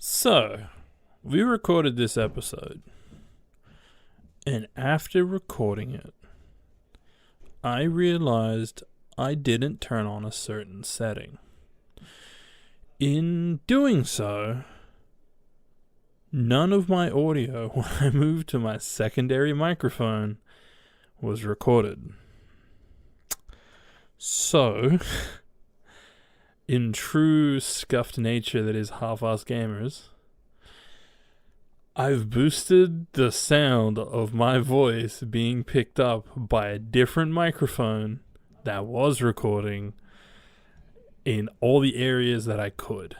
So, we recorded this episode, and after recording it, I realized I didn't turn on a certain setting. In doing so, none of my audio when I moved to my secondary microphone was recorded. So, in true scuffed nature that is half-ass gamers, I've boosted the sound of my voice being picked up by a different microphone that was recording in all the areas that I could.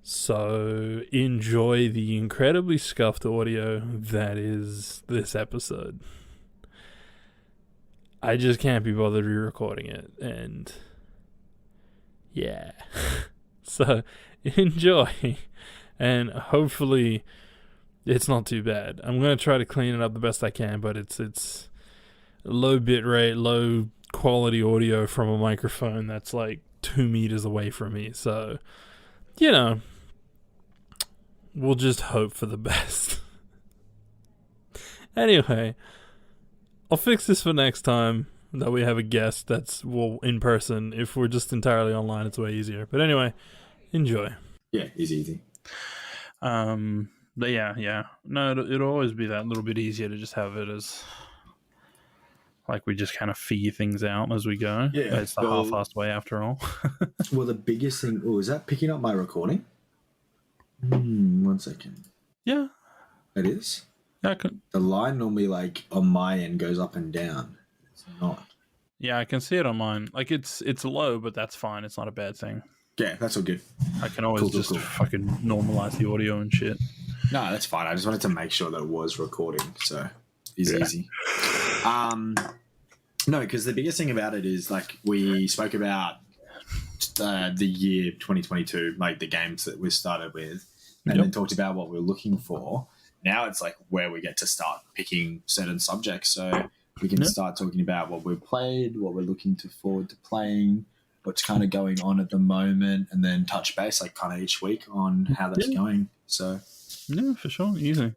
So enjoy the incredibly scuffed audio that is this episode. I just can't be bothered re-recording it, and yeah. So enjoy, and hopefully it's not too bad. I'm going to try to clean it up the best I can, but it's low bit rate, low quality audio from a microphone that's like 2 meters away from me. So, you know, we'll just hope for the best. Anyway, I'll fix this for next time that we have a guest that's, well, in person. If we're just entirely online, it's way easier. But anyway, enjoy. Yeah, easy. But yeah. No, it'll always be that little bit easier to just have it as, like, we just kind of figure things out as we go. Yeah. It's the half-assed way after all. Well, the biggest thing... Oh, is that picking up my recording? 1 second. Yeah. It is? Yeah, I can. The line normally, like, on my end goes up and down. It's not. Yeah, I can see it on mine. Like, it's low, but that's fine. It's not a bad thing. Yeah, that's all good. I can always Cool. fucking normalize the audio and shit. No, that's fine. I just wanted to make sure that it was recording, so it's easy. No, because the biggest thing about it is, like, we spoke about the year 2022, like the games that we started with, and then talked about what we're looking for. Now it's like where we get to start picking certain subjects, so we can start talking about what we've played, what we're looking forward to playing, what's kind of going on at the moment, and then touch base like kind of each week on how that's going. So yeah, for sure, easy.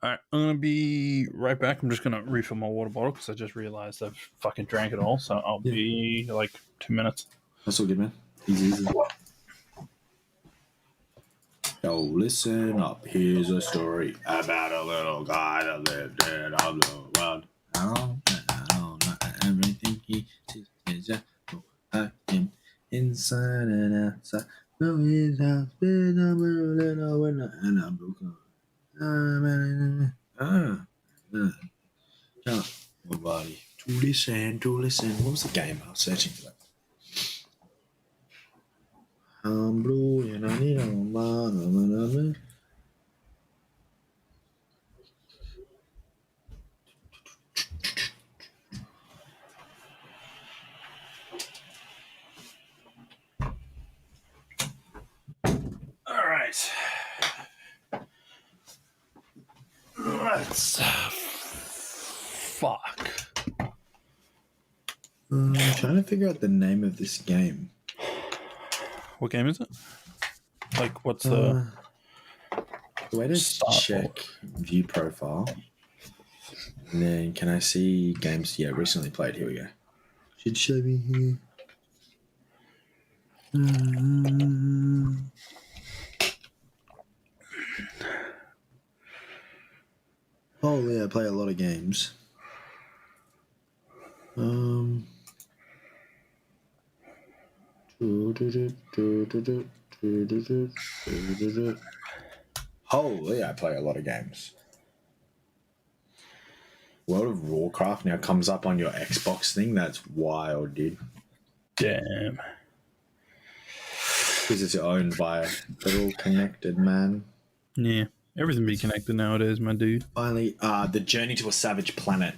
All right, I'm gonna be right back. I'm just gonna refill my water bottle because I just realized I've fucking drank it all. So I'll be like 2 minutes. that's all good, man. Easy. Yo, listen up. Here's a story about a little guy that lived in a blue world. I don't know everything he sees is just him inside and outside. From his house, with a little window and a blue car. Nobody to listen. What was the game? I was searching for that. I'm blue and I need a man. All right. Let's fuck. I'm trying to figure out the name of this game. What game is it? Like, what's the way to check view profile? And then can I see games? Yeah, recently played. Here we go. Should show me here. Oh yeah, I play a lot of games. Holy, I play a lot of games. World of Warcraft now comes up on your Xbox thing. That's wild, dude. damn? Because it's owned by Little Connected Man. Yeah, everything be connected nowadays, my dude. Finally, the Journey to a Savage Planet.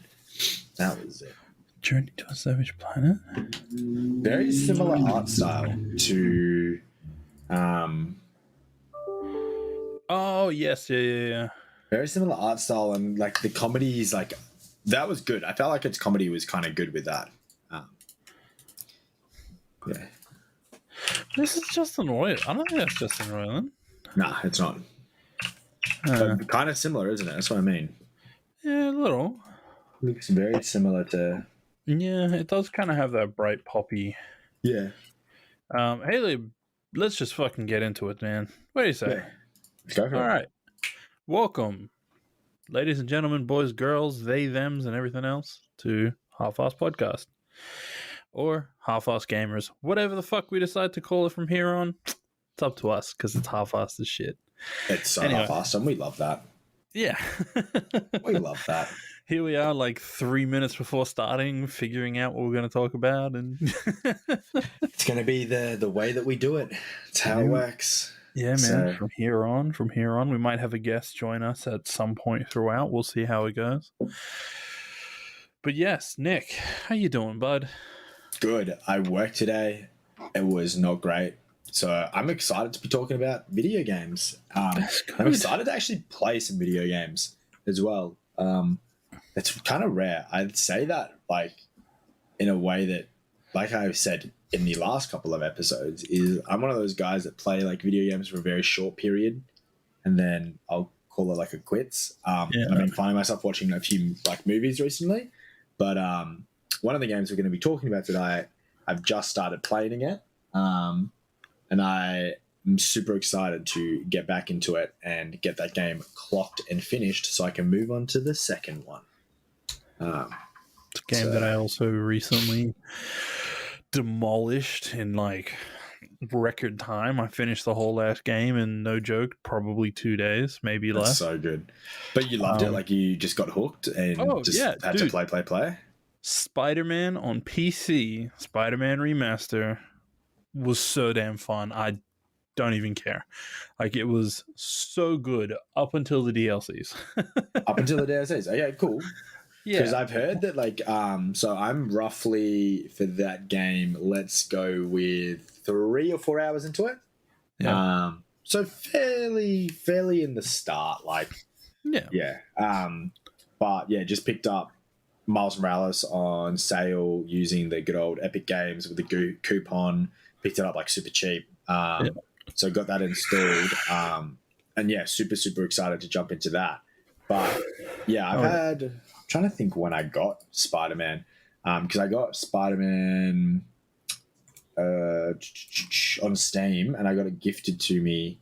That was it. Journey to a Savage Planet. Very similar art style to. Oh yes, yeah. Very similar art style, and like the comedy is like that was good. I felt like its comedy was kind of good with that. Yeah. This is Justin Roiland. I don't think that's Justin Roiland. Nah, it's not. But kind of similar, isn't it? That's what I mean. Yeah, a little. Looks very similar to. Yeah, it does kind of have that bright poppy. Yeah. Haley, let's just fucking get into it, man. What do you say? Yeah. Let's go for it. All right. Welcome, ladies and gentlemen, boys, girls, they, thems, and everything else, to Half-Ass Podcast. Or Half-Ass Gamers. Whatever the fuck we decide to call it from here on, it's up to us, because it's half-assed as shit. It's so half-assed, and we love that. Yeah. We love that. Here we are, like 3 minutes before starting, figuring out what we're going to talk about, and it's going to be the way that we do it. It's how it works. Yeah, man. So, from here on, we might have a guest join us at some point throughout. We'll see how it goes. But yes, Nick, how you doing, bud? Good. I worked today. It was not great. So I'm excited to be talking about video games. I'm excited to actually play some video games as well. It's kind of rare. I'd say that, like, in a way that, like I've said in the last couple of episodes, is I'm one of those guys that play like video games for a very short period, and then I'll call it like a quits. I've been finding myself watching a few like movies recently, but one of the games we're going to be talking about today, I've just started playing again, and I'm super excited to get back into it and get that game clocked and finished so I can move on to the second one. It's a game that I also recently demolished in like record time. I finished the whole last game in, no joke, probably 2 days, maybe less. That's so good. But you loved it, like you just got hooked and had to play. Spider-Man on PC, Spider-Man Remaster, was so damn fun. I don't even care. Like, it was so good up until the DLCs. Up until the DLCs. Okay, cool. Yeah. Because I've heard that, like, so I'm roughly, for that game, let's go with 3 or 4 hours into it. Yeah. So fairly in the start, like. Yeah. Yeah. But, yeah, just picked up Miles Morales on sale using the good old Epic Games with the coupon. Picked it up, like, super cheap. So got that installed. And, yeah, super excited to jump into that. But, yeah, I'm trying to think when I got Spider-Man, because I got Spider-Man on Steam, and I got it gifted to me.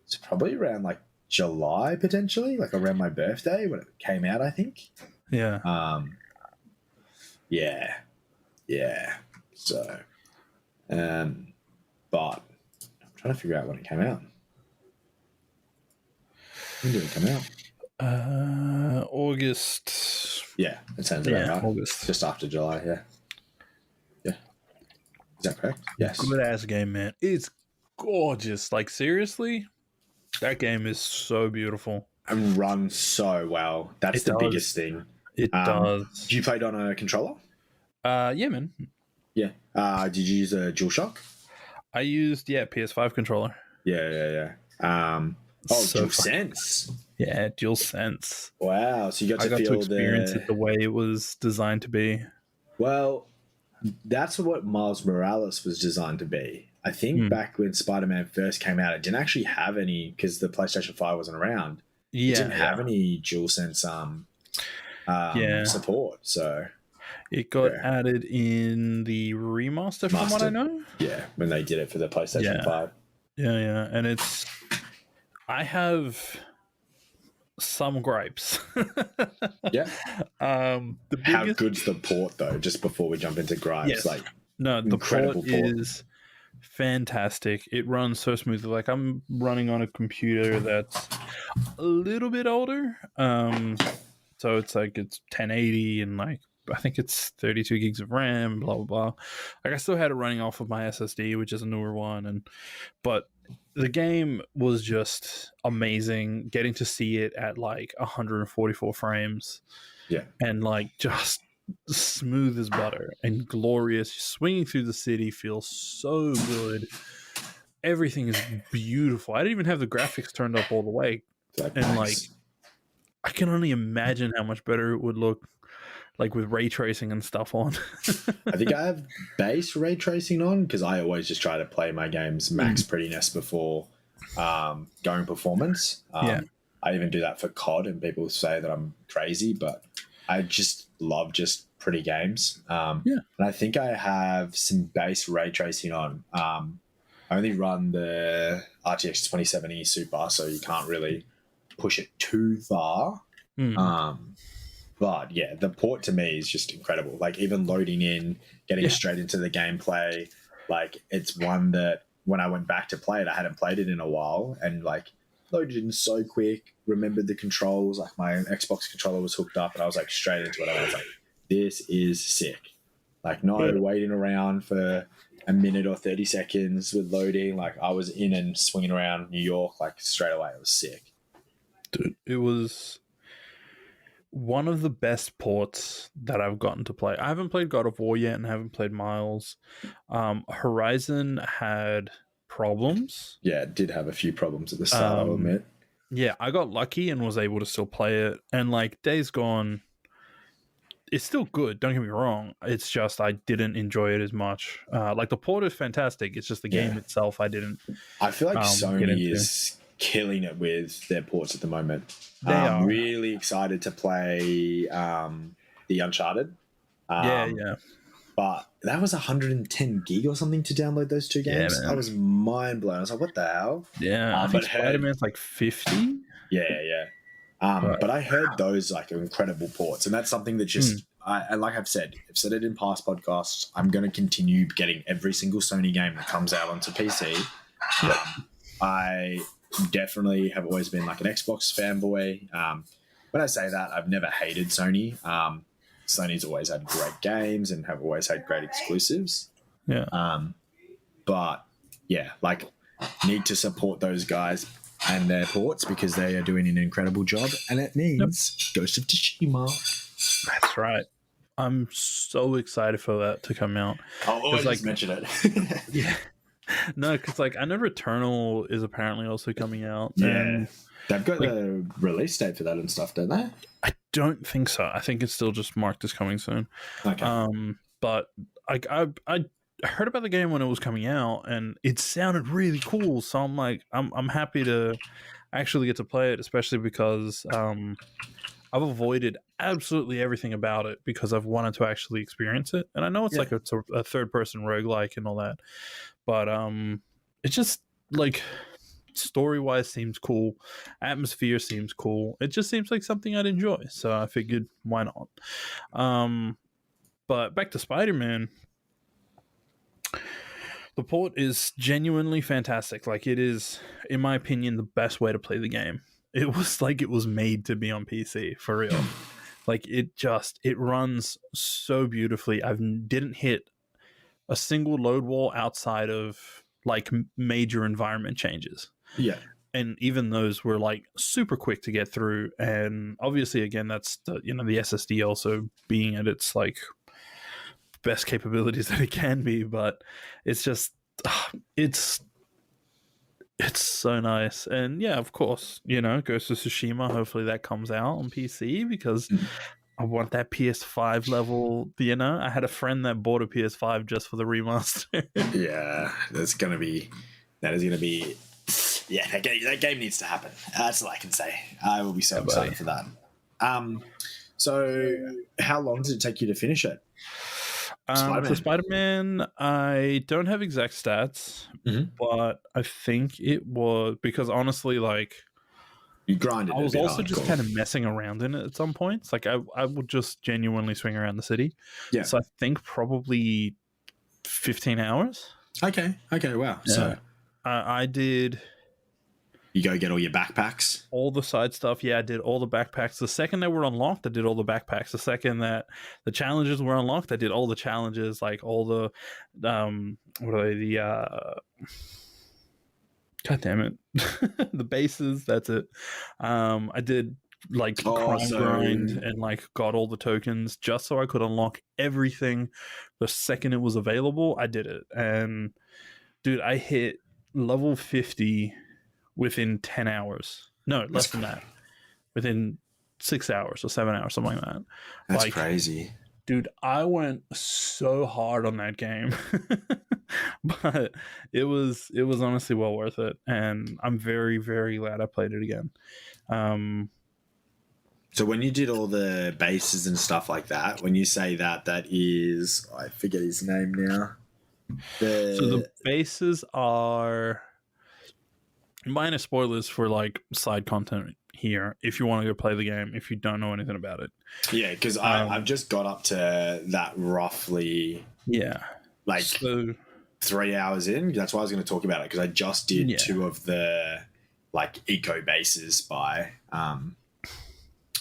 It's probably around like July, potentially, like around my birthday when it came out, I think. Yeah. Yeah. So, but I'm trying to figure out when it came out. When did it come out? August. Yeah, it sounds about right. August. Just after July, yeah. Is that correct? Yes. Good ass game, man. It's gorgeous. Like, seriously, that game is so beautiful. And runs so well. That's the biggest thing. It does. You played on a controller? Yeah, man. Yeah. Did you use a DualShock? I used, PS5 controller. Yeah. DualSense. Yeah, DualSense. Wow. So you got to experience it the way it was designed to be. Well, that's what Miles Morales was designed to be. I think back when Spider-Man first came out, it didn't actually have any, because the PlayStation 5 wasn't around. It didn't have any DualSense support. So it got added in the remaster, from what I know. Yeah, when they did it for the PlayStation 5. Yeah. And I have some gripes. Yeah. How good's the port, though? Just before we jump into gripes, yes. The port is fantastic. It runs so smoothly. Like, I'm running on a computer that's a little bit older, so it's 1080 and like I think it's 32 gigs of RAM, blah blah blah. Like, I still had it running off of my SSD, which is a newer one, but the game was just amazing. Getting to see it at like 144 frames, and like just smooth as butter and glorious. Swinging through the city feels so good. Everything is beautiful. I didn't even have the graphics turned up all the way, and like I can only imagine how much better it would look like with ray tracing and stuff on. I think I have base ray tracing on because I always just try to play my games max prettiness before going performance. Yeah. I even do that for COD, and people say that I'm crazy, but I just love just pretty games. And I think I have some base ray tracing on. I only run the RTX 2070 Super, so you can't really push it too far. But yeah, the port to me is just incredible. Like even loading in, getting straight into the gameplay, like it's one that when I went back to play it, I hadn't played it in a while, and like loaded in so quick. Remembered the controls, like my Xbox controller was hooked up, and I was like straight into it. And I was like, "This is sick!" Like no waiting around for a minute or 30 seconds with loading. Like I was in and swinging around New York like straight away. It was sick, dude. It was one of the best ports that I've gotten to play. I haven't played God of War yet and I haven't played Miles. Horizon had problems. Yeah, it did have a few problems at the start, I'll admit. Yeah, I got lucky and was able to still play it. And like Days Gone, it's still good, don't get me wrong. It's just I didn't enjoy it as much. Like the port is fantastic. It's just the game itself I didn't. I feel like Sony is killing it with their ports at the moment. I'm really excited to play the Uncharted. But that was 110 gig or something to download those two games. I was mind blown. I was like, what the hell? Yeah, but Spider-Man's like 50. Yeah. But I heard those like incredible ports, and that's something that just like I've said it in past podcasts. I'm going to continue getting every single Sony game that comes out onto PC. I definitely have always been like an Xbox fanboy. When I say that, I've never hated Sony. Sony's always had great games and have always had great exclusives. But yeah, like need to support those guys and their ports because they are doing an incredible job, and it means Ghost of Tsushima. That's right. I'm so excited for that to come out. I'll always like, mention it. Yeah. No, because like I know Returnal is apparently also coming out. Yeah. And they've got the release date for that and stuff, don't they? I don't think so. I think it's still just marked as coming soon. Okay. But I heard about the game when it was coming out, and it sounded really cool. So I'm like, I'm happy to actually get to play it, especially because I've avoided absolutely everything about it because I've wanted to actually experience it. And I know it's like it's a third person roguelike and all that, but it's just like story wise seems cool, atmosphere seems cool. It just seems like something I'd enjoy. So I figured, why not? But back to Spider-Man. The port is genuinely fantastic. Like it is, in my opinion, the best way to play the game. It was like it was made to be on PC for real. Like it runs so beautifully. I didn't hit a single load wall outside of like major environment changes. Yeah. And even those were like super quick to get through. And obviously, again, that's the SSD also being at its like best capabilities that it can be, but it's just it's so nice. And yeah, of course, Ghost of Tsushima, hopefully that comes out on PC because I want that PS5 level. I had a friend that bought a PS5 just for the remaster. Yeah, that is gonna be yeah, that game needs to happen. That's all I can say. I will be so excited for that. So how long did it take you to finish it? For Spider-Man, I don't have exact stats, but I think it was because honestly, like you grinded. I was also just kind of messing around in it at some points. Like I would just genuinely swing around the city. Yeah. So I think probably 15 hours. Okay. Wow. Yeah. So I did. You go get all your backpacks? All the side stuff. Yeah, I did all the backpacks. The second they were unlocked, I did all the backpacks. The second that the challenges were unlocked, I did all the challenges, like all the, what are they? The, God damn it. The bases, that's it. I did like grind and like got all the tokens just so I could unlock everything. The second it was available, I did it. And dude, I hit level 50 within 10 hours. No, less than that. Within 6 hours or 7 hours, something like that. That's like, crazy. Dude, I went so hard on that game, but it was honestly well worth it, and I'm very, very glad I played it again. So when you did all the bases and stuff like that, when you say that, that is, I forget his name now. So the bases are minor spoilers for like side content here if you want to go play the game if you don't know anything about it. Yeah, because I've just got up to that roughly. Yeah. Like 3 hours in. That's why I was going to talk about it, because I just did 2 of the like eco bases by.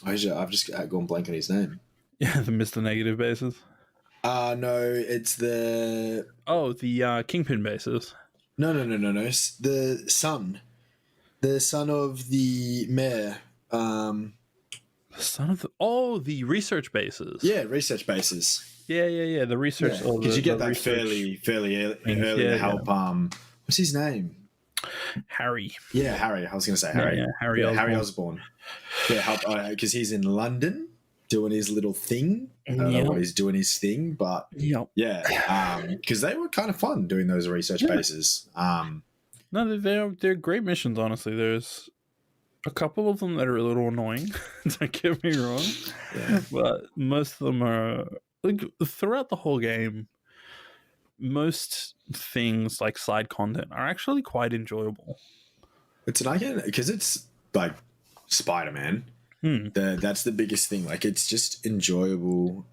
I've just gone blank on his name. Yeah, the Mr. Negative bases. No, it's the. Oh, the Kingpin bases. No. The son of the mayor. The son of the research bases. Yeah, research bases. Yeah. The research because you get that fairly early to help. What's his name? Harry. Yeah, Harry. I was going to say Harry. Harry Osborn. Yeah, help because he's in London doing his little thing. I don't know what he's doing his thing, but because they were kind of fun doing those research bases. No, they're great missions. Honestly, there's a couple of them that are a little annoying. Don't get me wrong, but most of them are like throughout the whole game. Most things like side content are actually quite enjoyable. It's like because it's like Spider-Man. That's the biggest thing. Like it's just enjoyable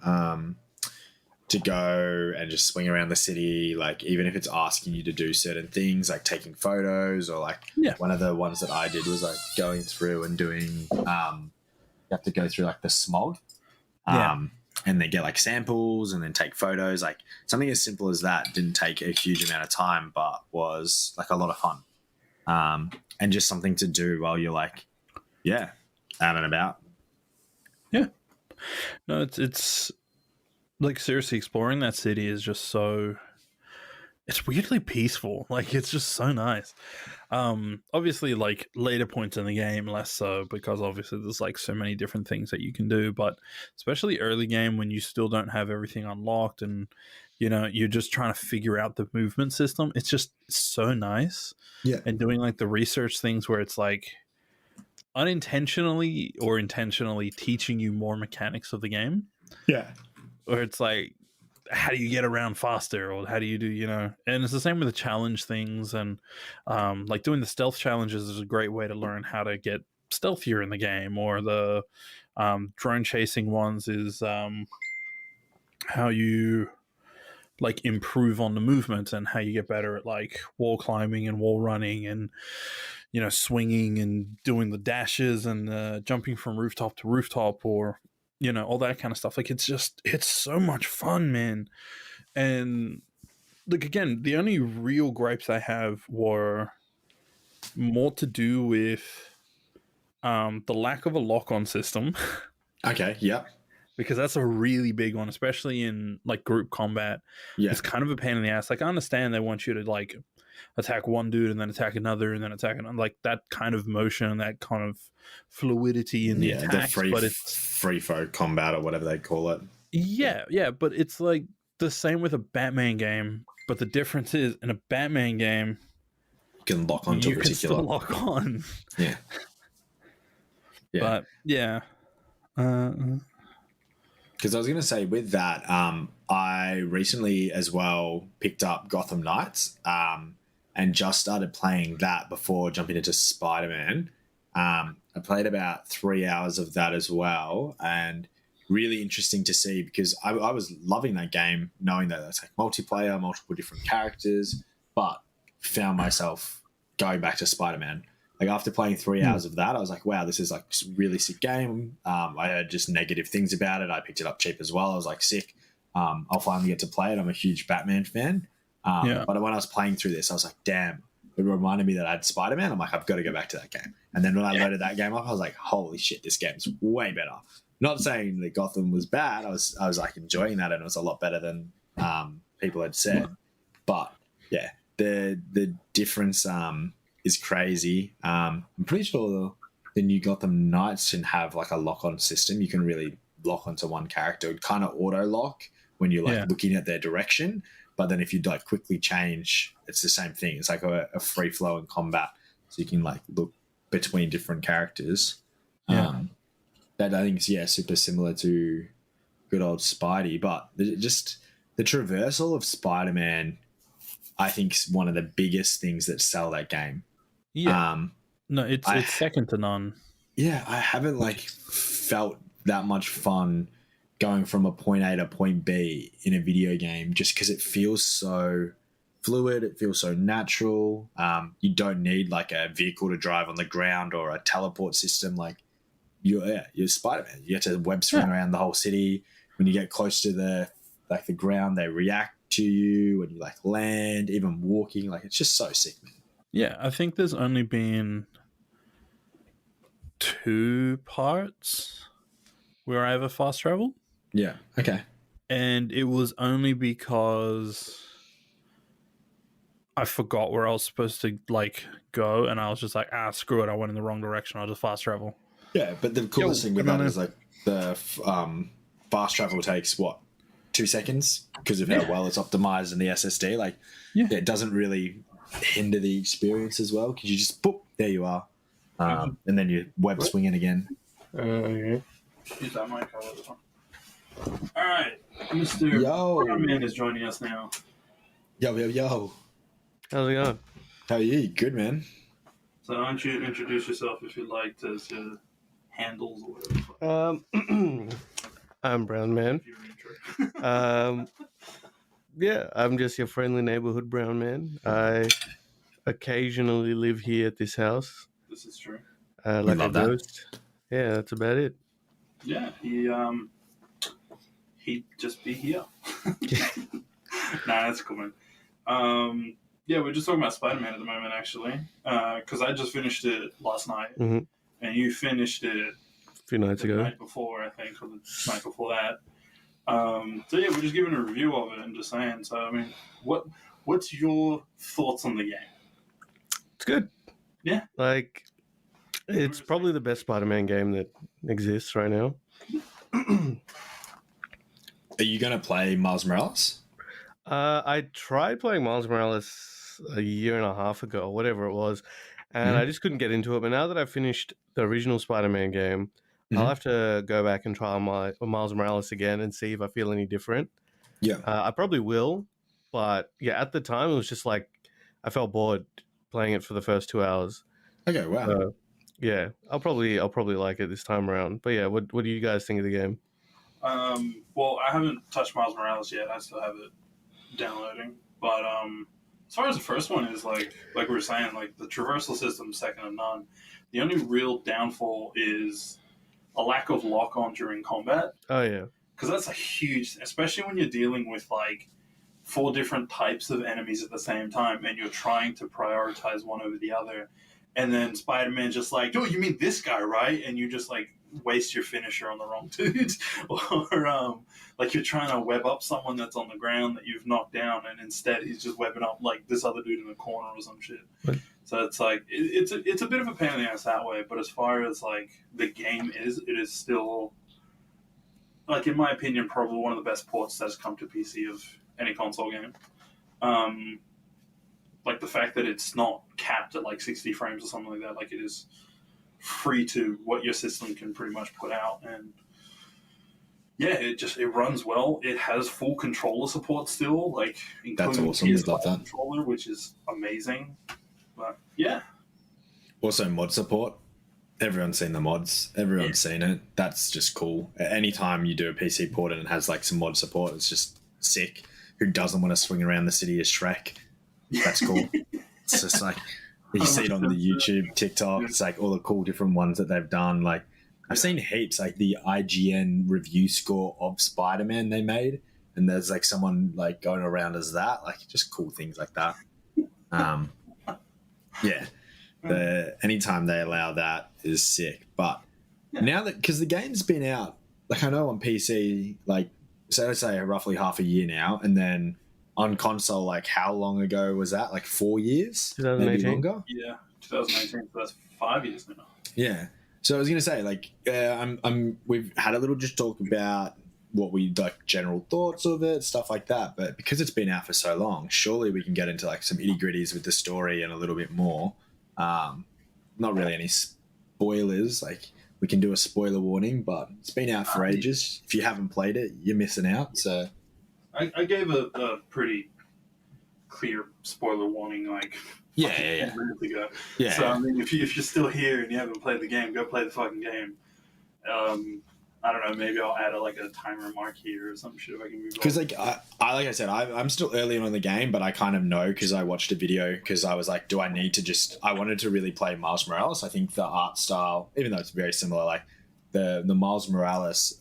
to go and just swing around the city. Like even if it's asking you to do certain things, like taking photos, or like one of the ones that I did was like going through and doing. You have to go through like the smog. And they get like samples and then take photos. Like something as simple as that didn't take a huge amount of time, but was like a lot of fun. And just something to do while you're like, out and about. Yeah. No, it's like seriously exploring that city is just so. It's weirdly peaceful. Like it's just so nice. Obviously, like later points in the game, less so because obviously there's like so many different things that you can do. But especially early game when you still don't have everything unlocked and you're just trying to figure out the movement system. It's just so nice. Yeah, and doing like the research things where it's like unintentionally or intentionally teaching you more mechanics of the game. Yeah, or it's like, how do you get around faster, or how do you do, and it's the same with the challenge things, and like doing the stealth challenges is a great way to learn how to get stealthier in the game, or the drone chasing ones is how you like improve on the movement and how you get better at like wall climbing and wall running and swinging and doing the dashes and jumping from rooftop to rooftop, or all that kind of stuff. Like it's so much fun, man. And like again, the only real gripes I have were more to do with the lack of a lock-on system. Okay, yeah. Because that's a really big one, especially in like group combat. Yeah. It's kind of a pain in the ass. Like I understand they want you to like attack one dude and then attack another and then attack another, like that kind of motion and that kind of fluidity in the attacks. But it's free flow combat or whatever they call it. Yeah, but it's like the same with a Batman game. But the difference is in a Batman game, you can lock on to a particular. You can still lock on. Yeah. But yeah. Because I was going to say with that, I recently as well picked up Gotham Knights and just started playing that before jumping into Spider-Man. I played about 3 hours of that as well, and really interesting to see because I was loving that game, knowing that it's like multiplayer, multiple different characters, but found myself going back to Spider-Man. Like after playing 3 hours of that, I was like, wow, this is like a really sick game. I heard just negative things about it. I picked it up cheap as well. I was like, sick. I'll finally get to play it. I'm a huge Batman fan. But when I was playing through this, I was like, damn, it reminded me that I had Spider-Man. I'm like, I've got to go back to that game. And then when I loaded that game up, I was like, holy shit, this game's way better. Not saying that Gotham was bad. I was like enjoying that, and it was a lot better than people had said. But yeah, the difference is crazy. I'm pretty sure the New Gotham Knights can have like a lock-on system. You can really lock onto one character. It kind of auto-lock when you're like looking at their direction. But then if you like quickly change, it's the same thing. It's like a free-flowing combat. So you can like look between different characters. That I think is, super similar to good old Spidey. But just the traversal of Spider-Man, I think, is one of the biggest things that sell that game. Yeah. No, it's second to none. Yeah, I haven't like felt that much fun going from a point A to point B in a video game just because it feels so fluid. It feels so natural. You don't need like a vehicle to drive on the ground or a teleport system. Like you're Spider-Man. You get to web swing around the whole city. When you get close to the ground, they react to you. When you like land, even walking, like it's just so sick, man. Yeah, I think there's only been 2 parts where I ever fast traveled. Yeah. Okay. And it was only because I forgot where I was supposed to like go, and I was just like, screw it, I went in the wrong direction. I'll just fast travel. Yeah, but the coolest thing with that is like the fast travel takes 2 seconds because of how well it's optimized in the SSD. Like, it doesn't really hinder the experience as well because you just boop, there you are, and then you web swinging again. Use that mic. All right, Mr. Man is joining us now. Yo. How's it going? How are you? Good, man. So why don't you introduce yourself if you'd like to handles or whatever. I'm Brown Man. I'm just your friendly neighborhood Brown Man. I occasionally live here at this house. This is true. Like a ghost. Yeah, that's about it. Yeah, he'd just be here. Nah, that's cool, man. We're just talking about Spider-Man at the moment, actually, because I just finished it last night, and you finished it a few nights ago. The night before, I think, or the night before that. We're just giving a review of it and just saying. So, I mean, what's your thoughts on the game? It's good. Yeah. Like, it's probably the best Spider-Man game that exists right now. Are you going to play Miles Morales? I tried playing Miles Morales a year and a half ago, or whatever it was, and I just couldn't get into it. But now that I've finished the original Spider-Man game, I'll have to go back and try Miles Morales again and see if I feel any different. Yeah. I probably will, but at the time it was just like I felt bored playing it for the first 2 hours. Okay, wow. I'll probably like it this time around. But what do you guys think of the game? Well, I haven't touched Miles Morales yet. I still have it downloading. But as far as the first one is, like we were saying, like the traversal system second to none. The only real downfall is a lack of lock-on during combat. Oh, yeah. Because that's a huge, especially when you're dealing with, like, 4 different types of enemies at the same time, and you're trying to prioritize one over the other. And then Spider-Man's just like, oh, you mean this guy, right? And you just, like, waste your finisher on the wrong dude. Or, like, you're trying to web up someone that's on the ground that you've knocked down, and instead he's just webbing up, like, this other dude in the corner or some shit. What? So it's like it's a bit of a pain in the ass that way, but as far as like the game it is still, like, in my opinion, probably one of the best ports that has come to PC of any console game. Like the fact that it's not capped at like 60 frames or something like that, like it is free to what your system can pretty much put out, and it runs well. It has full controller support still, like including that's awesome. PS5 controller, which is amazing. But also mod support. Everyone's seen the mods. Everyone's seen it. That's just cool. Anytime you do a PC port and it has like some mod support, it's just sick. Who doesn't want to swing around the city as Shrek? That's cool. It's just like you see it on the YouTube, TikTok. It's like all the cool different ones that they've done. Like I've seen heaps, like the IGN review score of Spider-Man they made, and there's like someone like going around as that. Like just cool things like that. Anytime they allow that is sick. But now that, because the game's been out, like I know on PC, like so let's say roughly half a year now, and then on console, like how long ago was that? Like 4 years? 2018. Maybe longer? Yeah, 2018. So that's 5 years now. Yeah. So I was gonna say, like, we've had a little just talk about what we like, general thoughts of it, stuff like that. But because it's been out for so long, surely we can get into like some itty gritties with the story and a little bit more. Not really any spoilers. Like, we can do a spoiler warning, but it's been out for ages. If you haven't played it, you're missing out. So I gave a pretty clear spoiler warning, like yeah. minutes ago. Yeah. So I mean, if you're still here and you haven't played the game, go play the fucking game. I don't know. Maybe I'll add a timer mark here or some shit if I can move on. Because like I said, I'm still early on in the game, but I kind of know because I watched a video because I was like, do I need to just? I wanted to really play Miles Morales. I think the art style, even though it's very similar, like the Miles Morales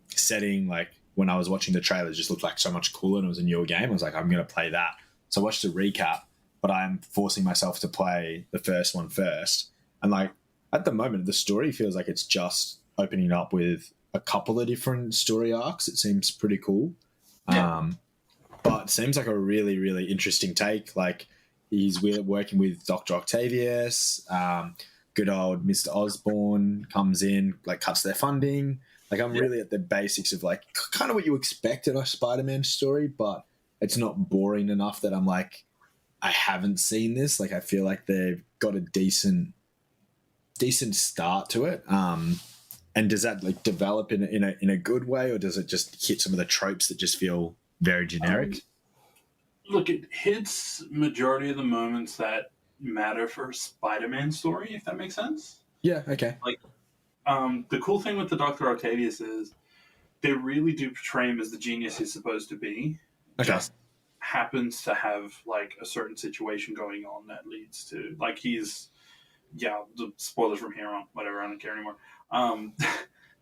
setting, like when I was watching the trailer, just looked like so much cooler and it was a newer game. I was like, I'm gonna play that. So I watched a recap, but I'm forcing myself to play the first one first. And like at the moment, the story feels like it's just opening up with a couple of different story arcs. It seems pretty cool. Yeah. But it seems like a really, really interesting take. Like he's working with Dr. Octavius. Good old Mr. Osborn comes in, like cuts their funding. Like I'm really at the basics of like kind of what you expect in a Spider-Man story, but it's not boring enough that I'm like, I haven't seen this. Like I feel like they've got a decent start to it. And does that like develop in a good way, or does it just hit some of the tropes that just feel very generic? Look, it hits majority of the moments that matter for a Spider-Man story, if that makes sense. Yeah. Okay. Like, the cool thing with the Dr. Octavius is they really do portray him as the genius he's supposed to be. Okay. Just happens to have like a certain situation going on that leads to like he's the spoilers from here on, whatever, I don't care anymore.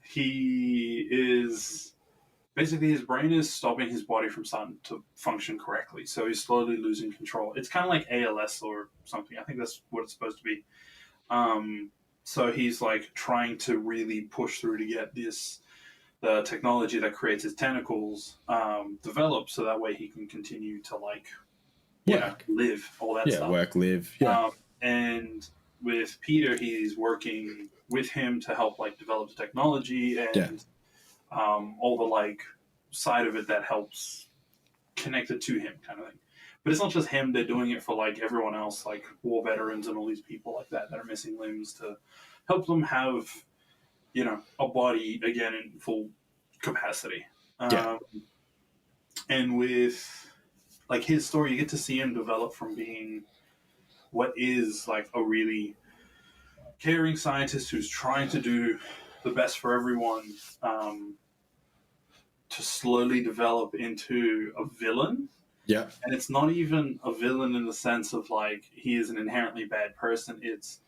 He is basically his brain is stopping his body from starting to function correctly, so he's slowly losing control. It's kind of like ALS or something. I think that's what it's supposed to be. So he's like trying to really push through to get the technology that creates his tentacles developed, so that way he can continue to live, all that stuff. Live. And with Peter, he's working with him to help like develop the technology and all the like side of it that helps connect it to him, kind of thing. But it's not just him; they're doing it for like everyone else, like war veterans and all these people like that are missing limbs, to help them have, a body again in full capacity. And with like his story, you get to see him develop from being what is like a really caring scientist who's trying to do the best for everyone, to slowly develop into a villain. Yeah. And it's not even a villain in the sense of like he is an inherently bad person. It's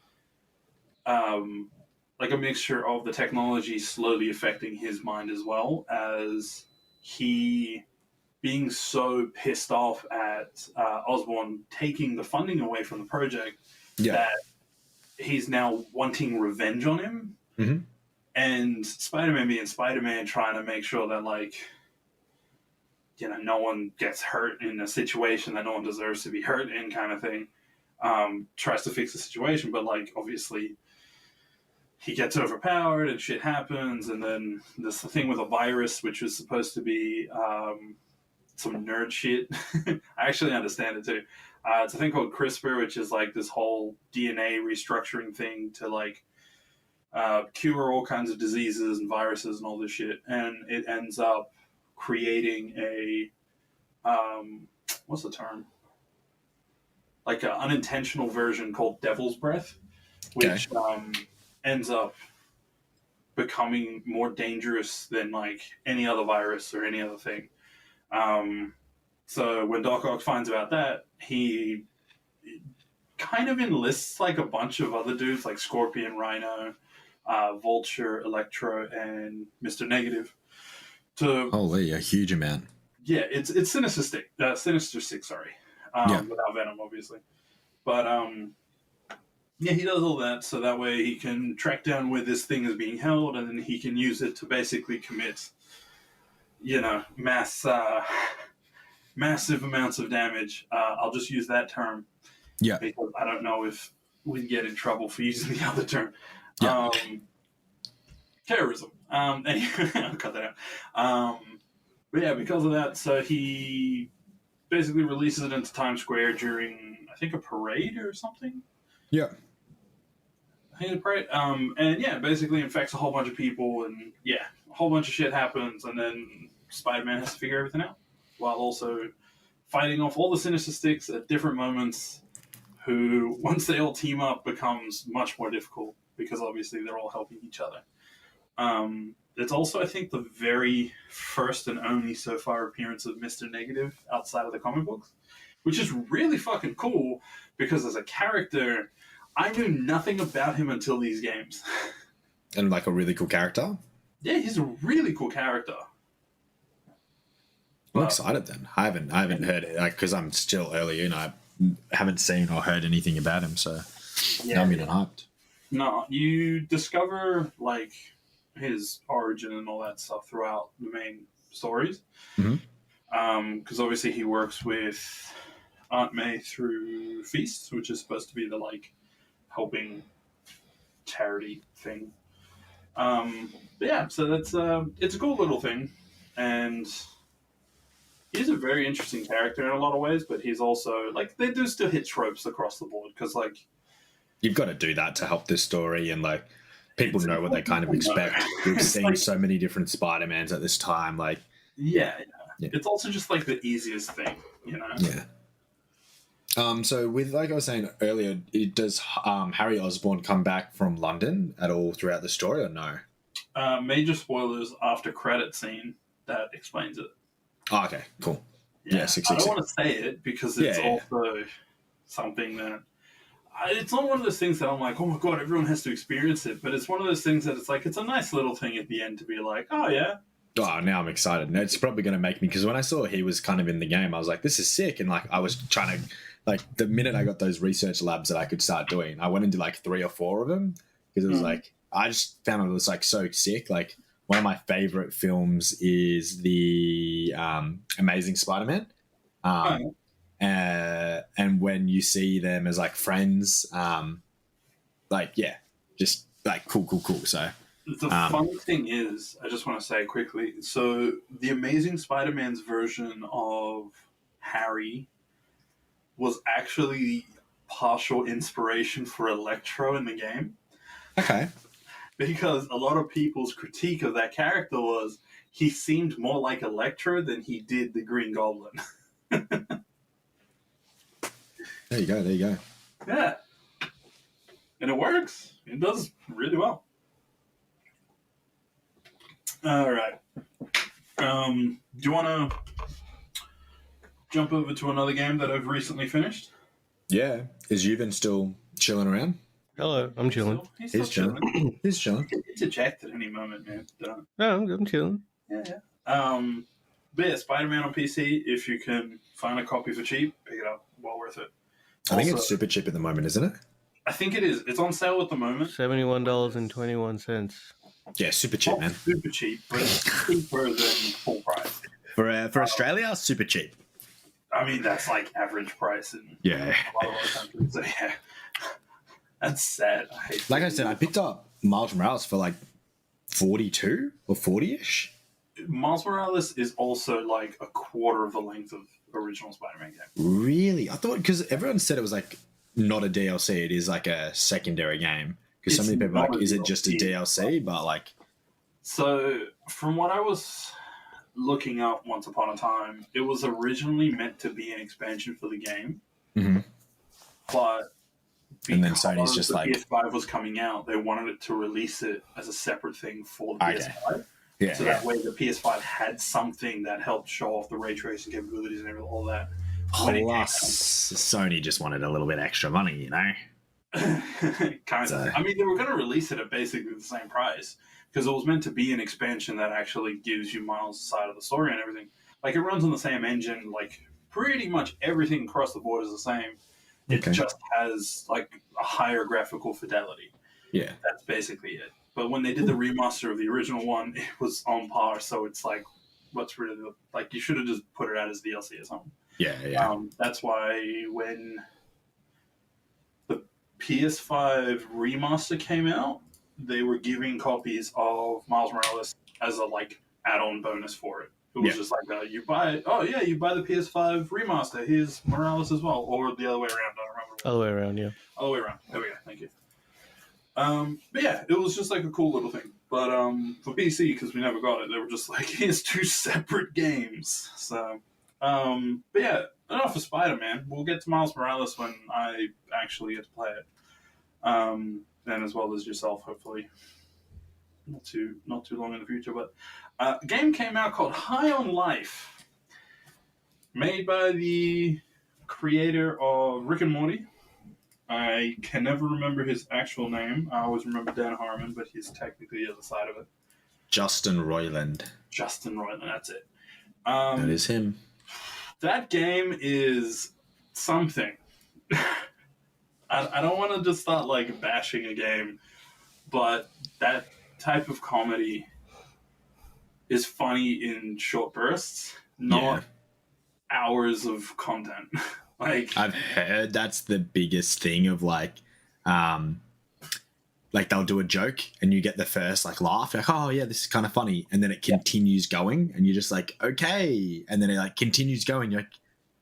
like a mixture of the technology slowly affecting his mind as well, as he being so pissed off at Osborn taking the funding away from the project that he's now wanting revenge on him. Mm-hmm. And Spider-Man being Spider-Man, trying to make sure that like, no one gets hurt in a situation that no one deserves to be hurt in, kind of thing. Tries to fix the situation, but like obviously he gets overpowered and shit happens, and then there's the thing with a virus which was supposed to be some nerd shit. I actually understand it too. It's a thing called CRISPR, which is like this whole DNA restructuring thing to like cure all kinds of diseases and viruses and all this shit, and it ends up creating a what's the term? Like an unintentional version called Devil's Breath, which ends up becoming more dangerous than like any other virus or any other thing. So when Doc Ock finds about that, he kind of enlists like a bunch of other dudes like Scorpion, Rhino, Vulture, Electro, and Mr. Negative. Holy, a huge amount. Yeah, it's Sinister Six, sorry. Without Venom, obviously. But he does all that so that way he can track down where this thing is being held, and then he can use it to basically commit, massive amounts of damage. I'll just use that term. Yeah. Because I don't know if we'd get in trouble for using the other term. Yeah. Terrorism. Anyway, I'll cut that out. But yeah, because of that, so he basically releases it into Times Square during, I think, a parade or something. Yeah. I think it's a parade. And yeah, basically infects a whole bunch of people, and yeah, a whole bunch of shit happens, and then Spider-Man has to figure everything out, while also fighting off all the Sinister Six at different moments, who, once they all team up, becomes much more difficult, because obviously they're all helping each other. It's also, I think, the very first and only so far appearance of Mr. Negative outside of the comic books, which is really fucking cool, because as a character, I knew nothing about him until these games. And like a really cool character. Yeah, he's a really cool character. I'm excited then. I haven't heard it, like, because I'm still early and I haven't seen or heard anything about him, so now I'm getting hyped. No, you discover like his origin and all that stuff throughout the main stories. Because obviously he works with Aunt May through Feast, which is supposed to be the like helping charity thing. But yeah, so that's it's a cool little thing, and he's a very interesting character in a lot of ways. But he's also like, they do still hit tropes across the board, because like You've got to do that to help this story, and like people know what they kind of expect. We've seen like, so many different Spider-Mans at this time. Like, yeah, it's also just like the easiest thing, you know. Yeah. So with, like I was saying earlier, does Harry Osborn come back from London at all throughout the story, or no? Major spoilers after credit scene that explains it. Oh, okay, cool. Yeah, I don't want to say it because it's also something that it's not one of those things that I'm like, oh my god, everyone has to experience it. But it's one of those things that it's like, it's a nice little thing at the end to be like, oh yeah. Oh, now I'm excited. No, it's probably going to make me, because when I saw he was kind of in the game, I was like, this is sick. And like, I was trying to, like, the minute I got those research labs that I could start doing, I went into like 3 or 4 of them, because it was like, I just found it was like so sick. Like, one of my favorite films is the Amazing Spider-Man. And when you see them as like friends, like, yeah, just like cool. So the funny thing is, I just want to say quickly, so the Amazing Spider-Man's version of Harry was actually partial inspiration for Electro in the game. Okay. Because a lot of people's critique of that character was he seemed more like Electro than he did the Green Goblin. There you go. Yeah. And it works. It does really well. All right. Do you want to jump over to another game that I've recently finished? Yeah. Is Yuvan still chilling around? Hello, I'm chilling. He's chilling. He's chilling. He can interject at any moment, man. No, I'm chilling. Yeah. But yeah, Spider-Man on PC, if you can find a copy for cheap, pick it up. Well worth it. I think it's super cheap at the moment, isn't it? I think it is. It's on sale at the moment. $71.21. Yeah, super cheap, man. Super cheap, but it's cheaper than full price. For Australia, super cheap. I mean, that's like average price in a lot of other countries. So yeah, that's sad. Like I said, I picked up Miles Morales for like 42 or 40-ish. Miles Morales is also like a quarter of the length of original Spider-Man game. Really? I thought, because everyone said it was like not a DLC, it is like a secondary game. Because so many people are like, is it just a DLC? But like, so from what I was looking up once upon a time, it was originally meant to be an expansion for the game. But and then Sony's just the like, PS5 was coming out, they wanted it to release it as a separate thing for the PS5. Yeah, so that way the PS5 had something that helped show off the ray tracing capabilities and all that. Plus, Sony just wanted a little bit extra money, you know? Kind of. I mean, they were going to release it at basically the same price, because it was meant to be an expansion that actually gives you Miles' side of the story and everything. Like, it runs on the same engine, like, pretty much everything across the board is the same. It just has, like, a higher graphical fidelity. Yeah. That's basically it. But when they did the remaster of the original one, it was on par, so it's like, what's really, like, you should have just put it out as DLC or something. Yeah. That's why when the PS5 remaster came out, they were giving copies of Miles Morales as a add-on bonus for it. It was just you buy the PS5 remaster. Here's Morales as well, or the other way around. I don't remember. Other way around, yeah. Other way around. There we go. Thank you. But yeah, it was just a cool little thing. But for PC, because we never got it, they were just here's 2 separate games. So, but yeah, enough for Spider-Man. We'll get to Miles Morales when I actually get to play it. And as well as yourself, hopefully. Not too long in the future, but a game came out called High on Life, made by the creator of Rick and Morty. I can never remember his actual name. I always remember Dan Harmon, but he's technically the other side of it. Justin Roiland. That's it. That is him. That game is something. I don't want to just start bashing a game, but that type of comedy is funny in short bursts, not hours of content. I've heard that's the biggest thing of they'll do a joke and you get the first laugh, oh yeah, this is kind of funny, and then it continues going and you're just okay, and then it continues going, you're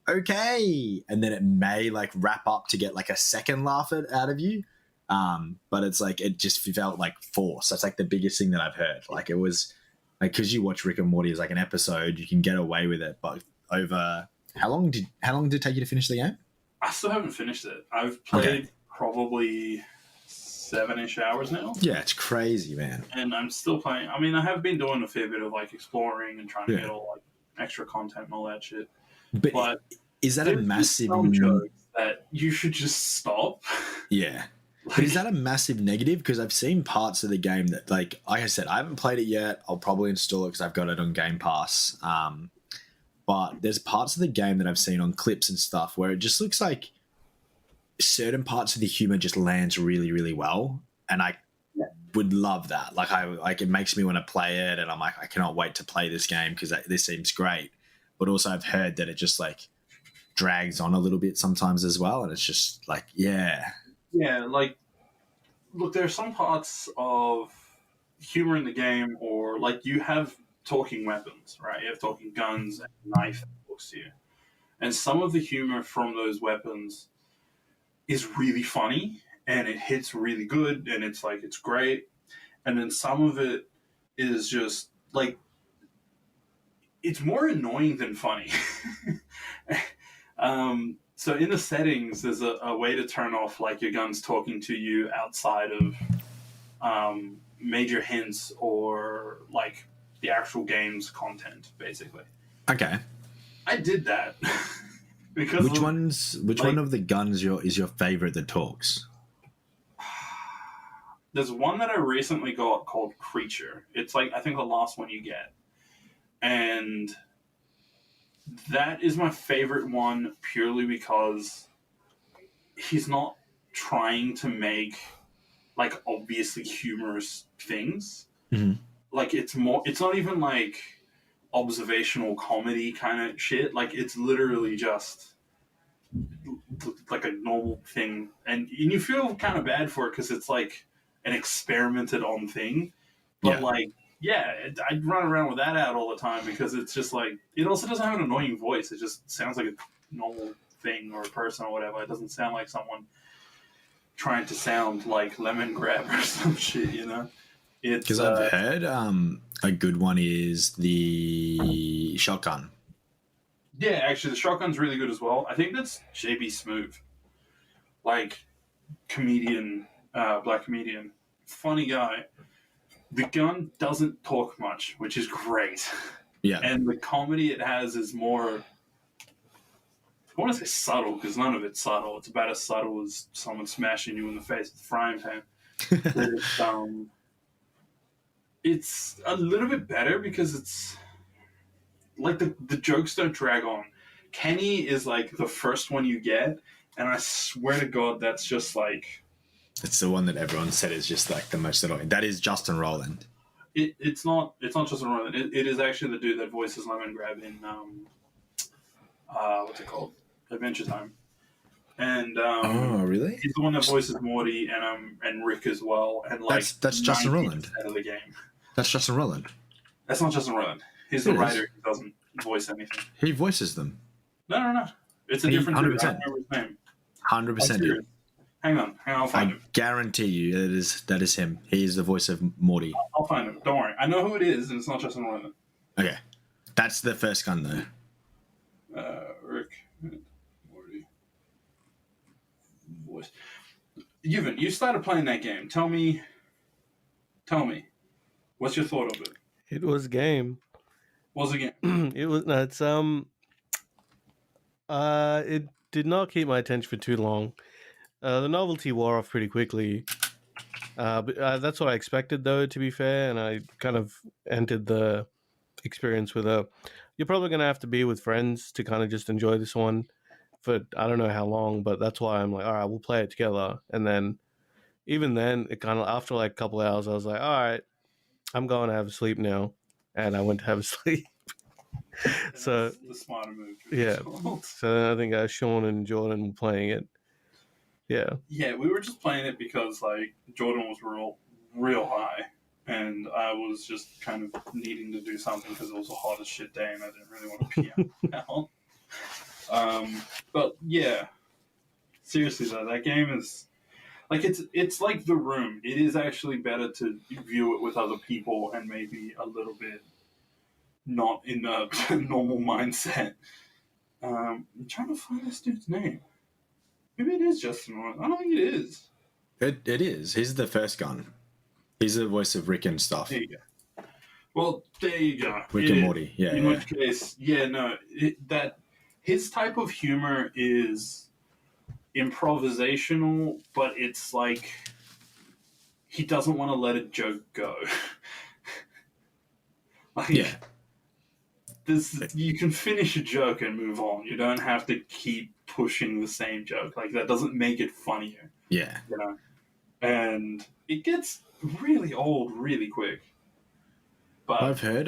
okay, and then it may wrap up to get a second laugh out of you, but it's it just felt forced. That's the biggest thing that I've heard. It was because you watch Rick and Morty as an episode, you can get away with it, but over how long did it take you to finish the game? I still haven't finished it. I've played probably 7-ish hours now. Yeah, it's crazy, man. And I'm still playing. I mean, I have been doing a fair bit of exploring and trying to get all extra content and all that shit. But is that a massive joke that you should just stop? Yeah. But is that a massive negative? Because I've seen parts of the game that, like I said, I haven't played it yet. I'll probably install it because I've got it on Game Pass. But there's parts of the game that I've seen on clips and stuff where it just looks like certain parts of the humor just lands really, really well. And I would love that. It makes me want to play it. And I'm I cannot wait to play this game because this seems great. But also I've heard that it just drags on a little bit sometimes as well. And it's just yeah. Yeah, look, there are some parts of humor in the game, or you have talking weapons, right? You have talking guns and a knife that talks to you. And some of the humor from those weapons is really funny, and it hits really good, and it's it's great. And then some of it is just, it's more annoying than funny. So in the settings, there's a way to turn off your guns talking to you outside of major hints or the actual game's content, basically. Okay. I did that because which one of the guns is your favorite that talks? There's one that I recently got called Creature. It's I think the last one you get, and that is my favorite one purely because he's not trying to make obviously humorous things. Mm-hmm. It's not even observational comedy kind of shit. It's literally just a normal thing, and you feel kind of bad for it because it's an experimented on thing, but I'd run around with that out all the time because it's just it also doesn't have an annoying voice. It just sounds like a normal thing or a person or whatever. It doesn't sound like someone trying to sound like Lemon Grab or some shit, Because I've heard a good one is the shotgun. Yeah, actually, the shotgun's really good as well. I think that's JB Smoove, comedian, black comedian, funny guy. The gun doesn't talk much, which is great. Yeah. And the comedy it has is more, I want to say subtle, because none of it's subtle. It's about as subtle as someone smashing you in the face with a frying pan. It's a little bit better because it's the jokes don't drag on. Kenny is the first one you get, and I swear to God, that's just it's the one that everyone said is just the most annoying. That is Justin Roiland. It's not Justin Roiland. It is actually the dude that voices Lemon Grab in what's it called? Adventure Time. and Oh, really? he's the one that voices Morty and Rick as well, and like That's Justin 90% Roiland. of the game. That's Justin Roiland. That's not Justin Roiland. He's It the is. writer. He doesn't voice anything. He voices them. No. It's a different dude. I don't remember his name. 100%. Dude. Hang on, I'll find him. I guarantee you that is him. He is the voice of Morty. I'll find him. Don't worry. I know who it is, and it's not Justin Roiland. Okay. That's the first gun, though. Rick and Morty voice. Yuvin, you started playing that game. Tell me, what's your thought of it? It was a game. What was the game? It was no, it's it did not keep my attention for too long. The novelty wore off pretty quickly. But that's what I expected, though, to be fair, and I kind of entered the experience with you're probably going to have to be with friends to kind of just enjoy this one for I don't know how long, but that's why I'm like, all right, we'll play it together. And then even then, it kind of after like a couple of hours, I was like, all right, I'm going to have a sleep now, and I went to have a sleep. So the smarter move. Yeah. So then I think Sean and Jordan were playing it. Yeah. Yeah, we were just playing it because like Jordan was real high, and I was just kind of needing to do something because it was a hot as shit day, and I didn't really want to pee out. But yeah, seriously though, that game is like it's like The Room. It is actually better to view it with other people and maybe a little bit not in a normal mindset. I'm trying to find this dude's name. Maybe it is Justin Roiland. I don't think it is. It is. He's the first gun. He's the voice of Rick and stuff. There you go. Well, there you go. Rick and Morty. Yeah. In which case, that his type of humor is improvisational, but it's like he doesn't want to let a joke go. You can finish a joke and move on. You don't have to keep pushing the same joke. Like that doesn't make it funnier. Yeah. You know? And it gets really old really quick. But I've heard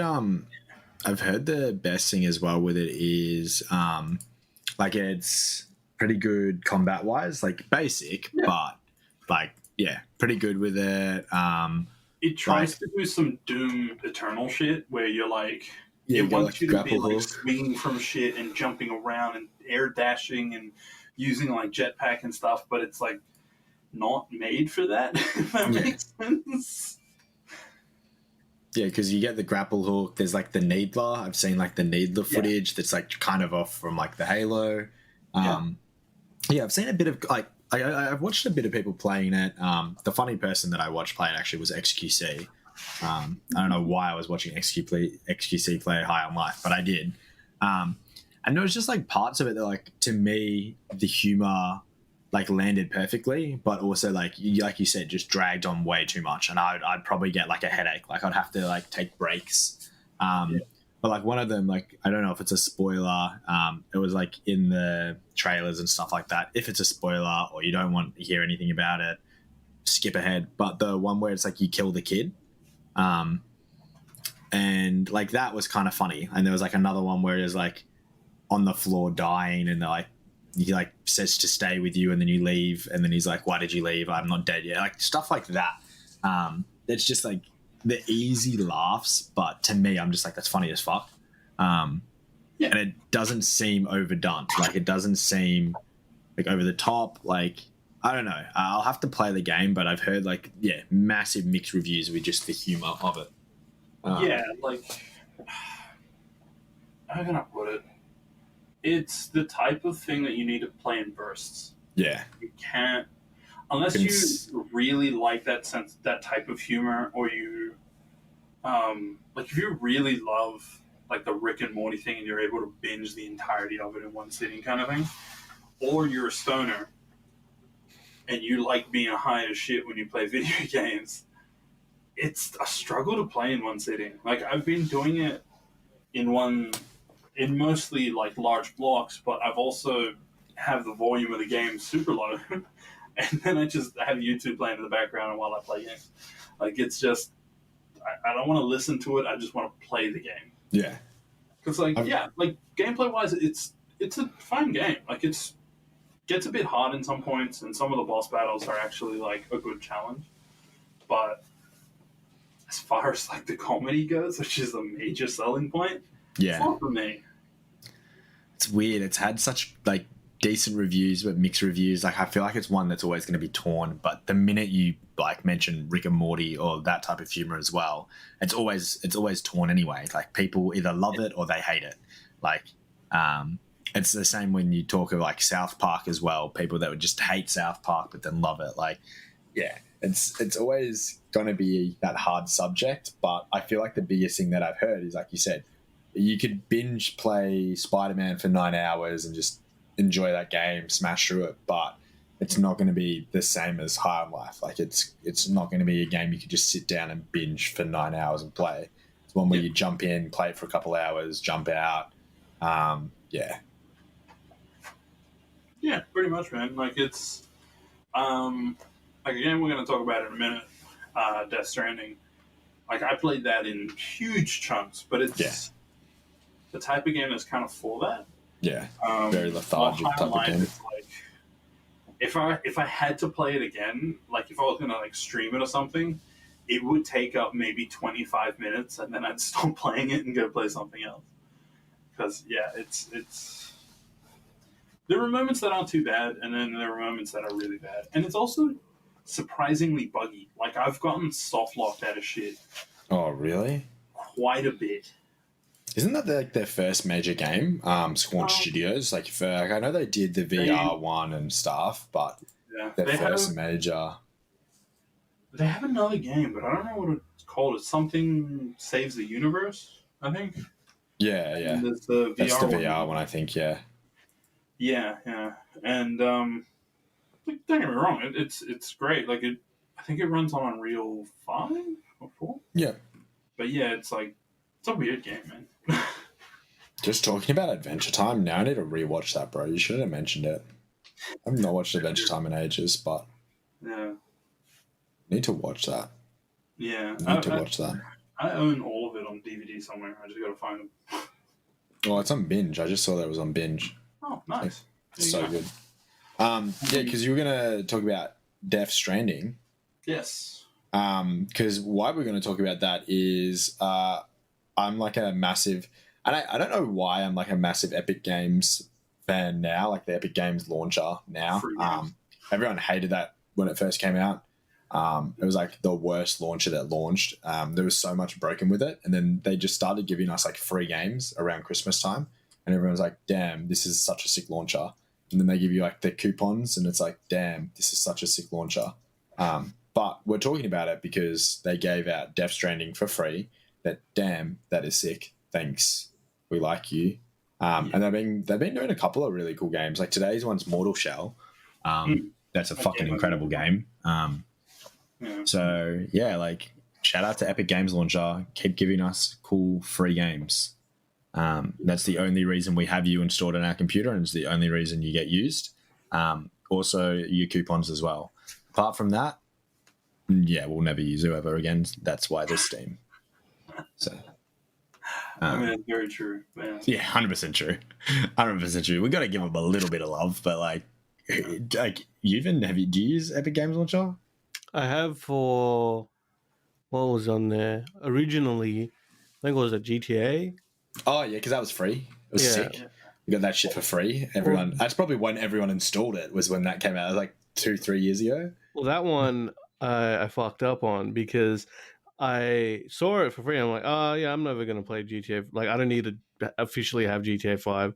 the best thing as well with it is like it's pretty good combat wise, like basic, but like pretty good with it. It tries to do some Doom Eternal shit where you're like it wants like you to be like hook. swinging from shit and jumping around and air dashing and using like jetpack and stuff, but it's like not made for that. If that makes sense. Yeah, because you get the grapple hook. There's like the Needler. I've seen like the Needler footage that's like kind of off from like the Halo. I've seen a bit of like I've watched a bit of people playing it. The funny person that I watched play it actually was XQC. I don't know why I was watching XQC play High on Life, but I did. And there was just like parts of it that like to me the humor like landed perfectly, but also like you said, just dragged on way too much, and I'd probably get like a headache. Like I'd have to like take breaks. But like one of them, like I don't know if it's a spoiler. It was like in the trailers and stuff like that. If it's a spoiler or you don't want to hear anything about it, skip ahead. But the one where it's like you kill the kid, and like that was kind of funny. And there was like another one where it was like on the floor dying, and they're like. He like says to stay with you, and then you leave, and then he's like, "Why did you leave? I'm not dead yet." Like stuff like that. It's just like the easy laughs, but to me, I'm just like, that's funny as fuck. And it doesn't seem overdone. Like it doesn't seem like over the top. Like I don't know. I'll have to play the game, but I've heard like massive mixed reviews with just the humor of it. Like how can I put it? It's the type of thing that you need to play in bursts. Yeah. You can't, unless you really like that type of humor, or you, like if you really love like the Rick and Morty thing and you're able to binge the entirety of it in one sitting kind of thing, or you're a stoner and you like being high as shit when you play video games, it's a struggle to play in one sitting. Like I've been doing it in mostly like large blocks, but I've also have the volume of the game super low, and then I just have YouTube playing in the background while I play games. Like it's just, I don't want to listen to it. I just want to play the game. Yeah, because like gameplay wise, it's a fun game. Like gets a bit hard in some points, and some of the boss battles are actually like a good challenge. But as far as like the comedy goes, which is a major selling point, it's not for me. It's weird. It's had such like decent reviews, but mixed reviews. Like I feel like it's one that's always going to be torn. But the minute you like mention Rick and Morty or that type of humor as well, it's always torn anyway. Like people either love it or they hate it. Like it's the same when you talk of like South Park as well. People that would just hate South Park but then love it. Like yeah, it's always going to be that hard subject. But I feel like the biggest thing that I've heard is like you said, you could binge play Spider-Man for 9 hours and just enjoy that game, smash through it, but it's not going to be the same as High on Life. Like it's not going to be a game you could just sit down and binge for 9 hours and play. It's one where you jump in, play it for a couple hours, jump out. Yeah, pretty much, man. Like it's like again, we're going to talk about it in a minute. Death Stranding. Like I played that in huge chunks, but it's the type of game that's kind of for that. Yeah, very lethargic type of game. Like, if I had to play it again, like if I was gonna like stream it or something, it would take up maybe 25 minutes, and then I'd stop playing it and go play something else. Because it's there are moments that aren't too bad, and then there are moments that are really bad, and it's also surprisingly buggy. Like I've gotten soft locked out of shit. Oh, really? Quite a bit. Isn't that like their first major game? Squanch Studios. Like I know they did the VR one and stuff, but their first major. They have another game, but I don't know what it's called. It's something Saves the Universe, I think. Yeah. And that's the VR one, I think. Yeah. Yeah, and don't get me wrong, it's great. Like I think it runs on Unreal 5 or 4. Yeah. But yeah, it's like it's a weird game, man. Just talking about Adventure Time, now I need to rewatch that, bro. You should have mentioned it. I've not watched Adventure Time in ages, but need to watch that. Yeah, watch that. I own all of it on DVD somewhere. I just gotta find them. Oh, it's on Binge. I just saw that it was on Binge. Oh, nice. It's so good. Yeah, because you were gonna talk about Death Stranding. Yes. Because why we're going to talk about that is I'm like a massive, and I don't know why I'm like a massive Epic Games fan now, like the Epic Games launcher now. Everyone hated that when it first came out. It was like the worst launcher that launched. There was so much broken with it, and then they just started giving us like free games around Christmas time, and everyone's like, damn, this is such a sick launcher. And then they give you like the coupons, and it's like, damn, this is such a sick launcher. But we're talking about it because they gave out Death Stranding for free. That damn, that is sick. Thanks, we like you. And they've been doing a couple of really cool games. Like today's one's Mortal Shell. That's a fucking incredible game. So yeah, like shout out to Epic Games Launcher. Keep giving us cool free games. That's the only reason we have you installed on our computer, and it's the only reason you get used. Also, your coupons as well. Apart from that, yeah, we'll never use you ever again. That's why there's Steam. So, I mean, it's very true. Man. Yeah, 100% true. 100% true. We got to give them a little bit of love, but like do you use Epic Games Launcher? I have for what was on there originally. I think it was a GTA. Oh yeah, because that was free. It was sick. We got that shit for free. That's probably when everyone installed it. Was when that came out. It was like 2-3 years ago. Well, that one I fucked up on because I saw it for free. I'm like, oh yeah, I'm never gonna play GTA. Like, I don't need to officially have GTA 5.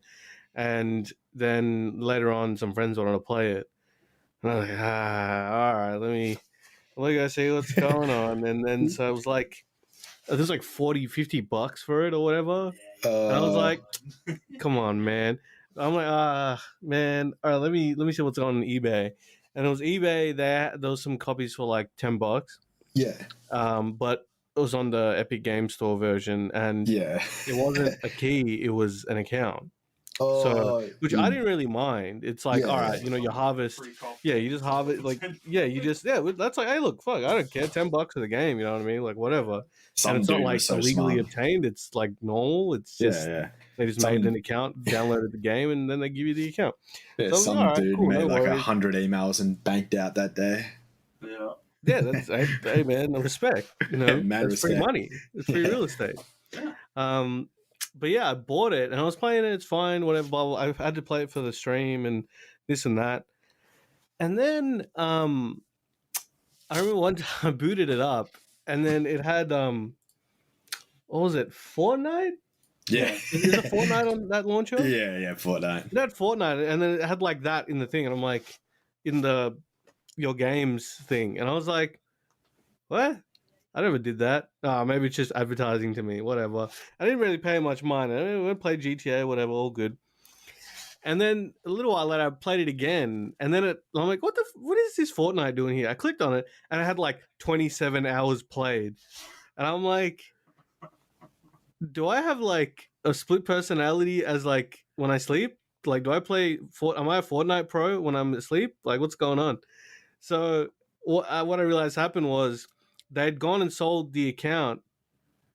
And then later on, some friends wanted to play it, and I was like, all right, let me go see what's going on. And then so it was like, there's like $40-$50 for it or whatever. And I was like, come on, man. I'm like, man, all right, let me see what's on eBay. And it was eBay. There was some copies for like $10. Yeah. But it was on the Epic Game Store version, and it wasn't a key; it was an account. Oh, which I didn't really mind. It's like, all right, you harvest. Free coffee. Yeah, you just harvest. Like, that's like, hey, look, fuck, I don't care. $10 for the game. You know what I mean? Like, whatever. some And it's dude not like was so illegally smart. obtained. It's like normal. It's just they just made an account, downloaded the game, and then they give you the account. So Some all right, dude cool, made no like worries. 100 emails and banked out that day. Yeah. Yeah, that's hey man, respect. Mad That's free respect. money. It's free real estate. Yeah. But yeah, I bought it and I was playing it. It's fine, whatever. Blah, blah. I had to play it for the stream and this and that. And then I remember one time I booted it up, and then it had what was it? Fortnite? Yeah. Is it Fortnite on that launcher? Yeah, Fortnite. It had Fortnite, and then it had like that in the thing, and I'm like, in the your games thing, and I was like, what? I never did that. Maybe it's just advertising to me, whatever. I didn't really pay much mind. I went play GTA, whatever, all good. And then a little while later, I played it again, and then I'm like, what is this Fortnite doing here? I clicked on it, and I had like 27 hours played, and I'm like, do I have like a split personality as like when I sleep? Like, do I play am I a Fortnite pro when I'm asleep? Like, what's going on? So what I realized happened was they'd gone and sold the account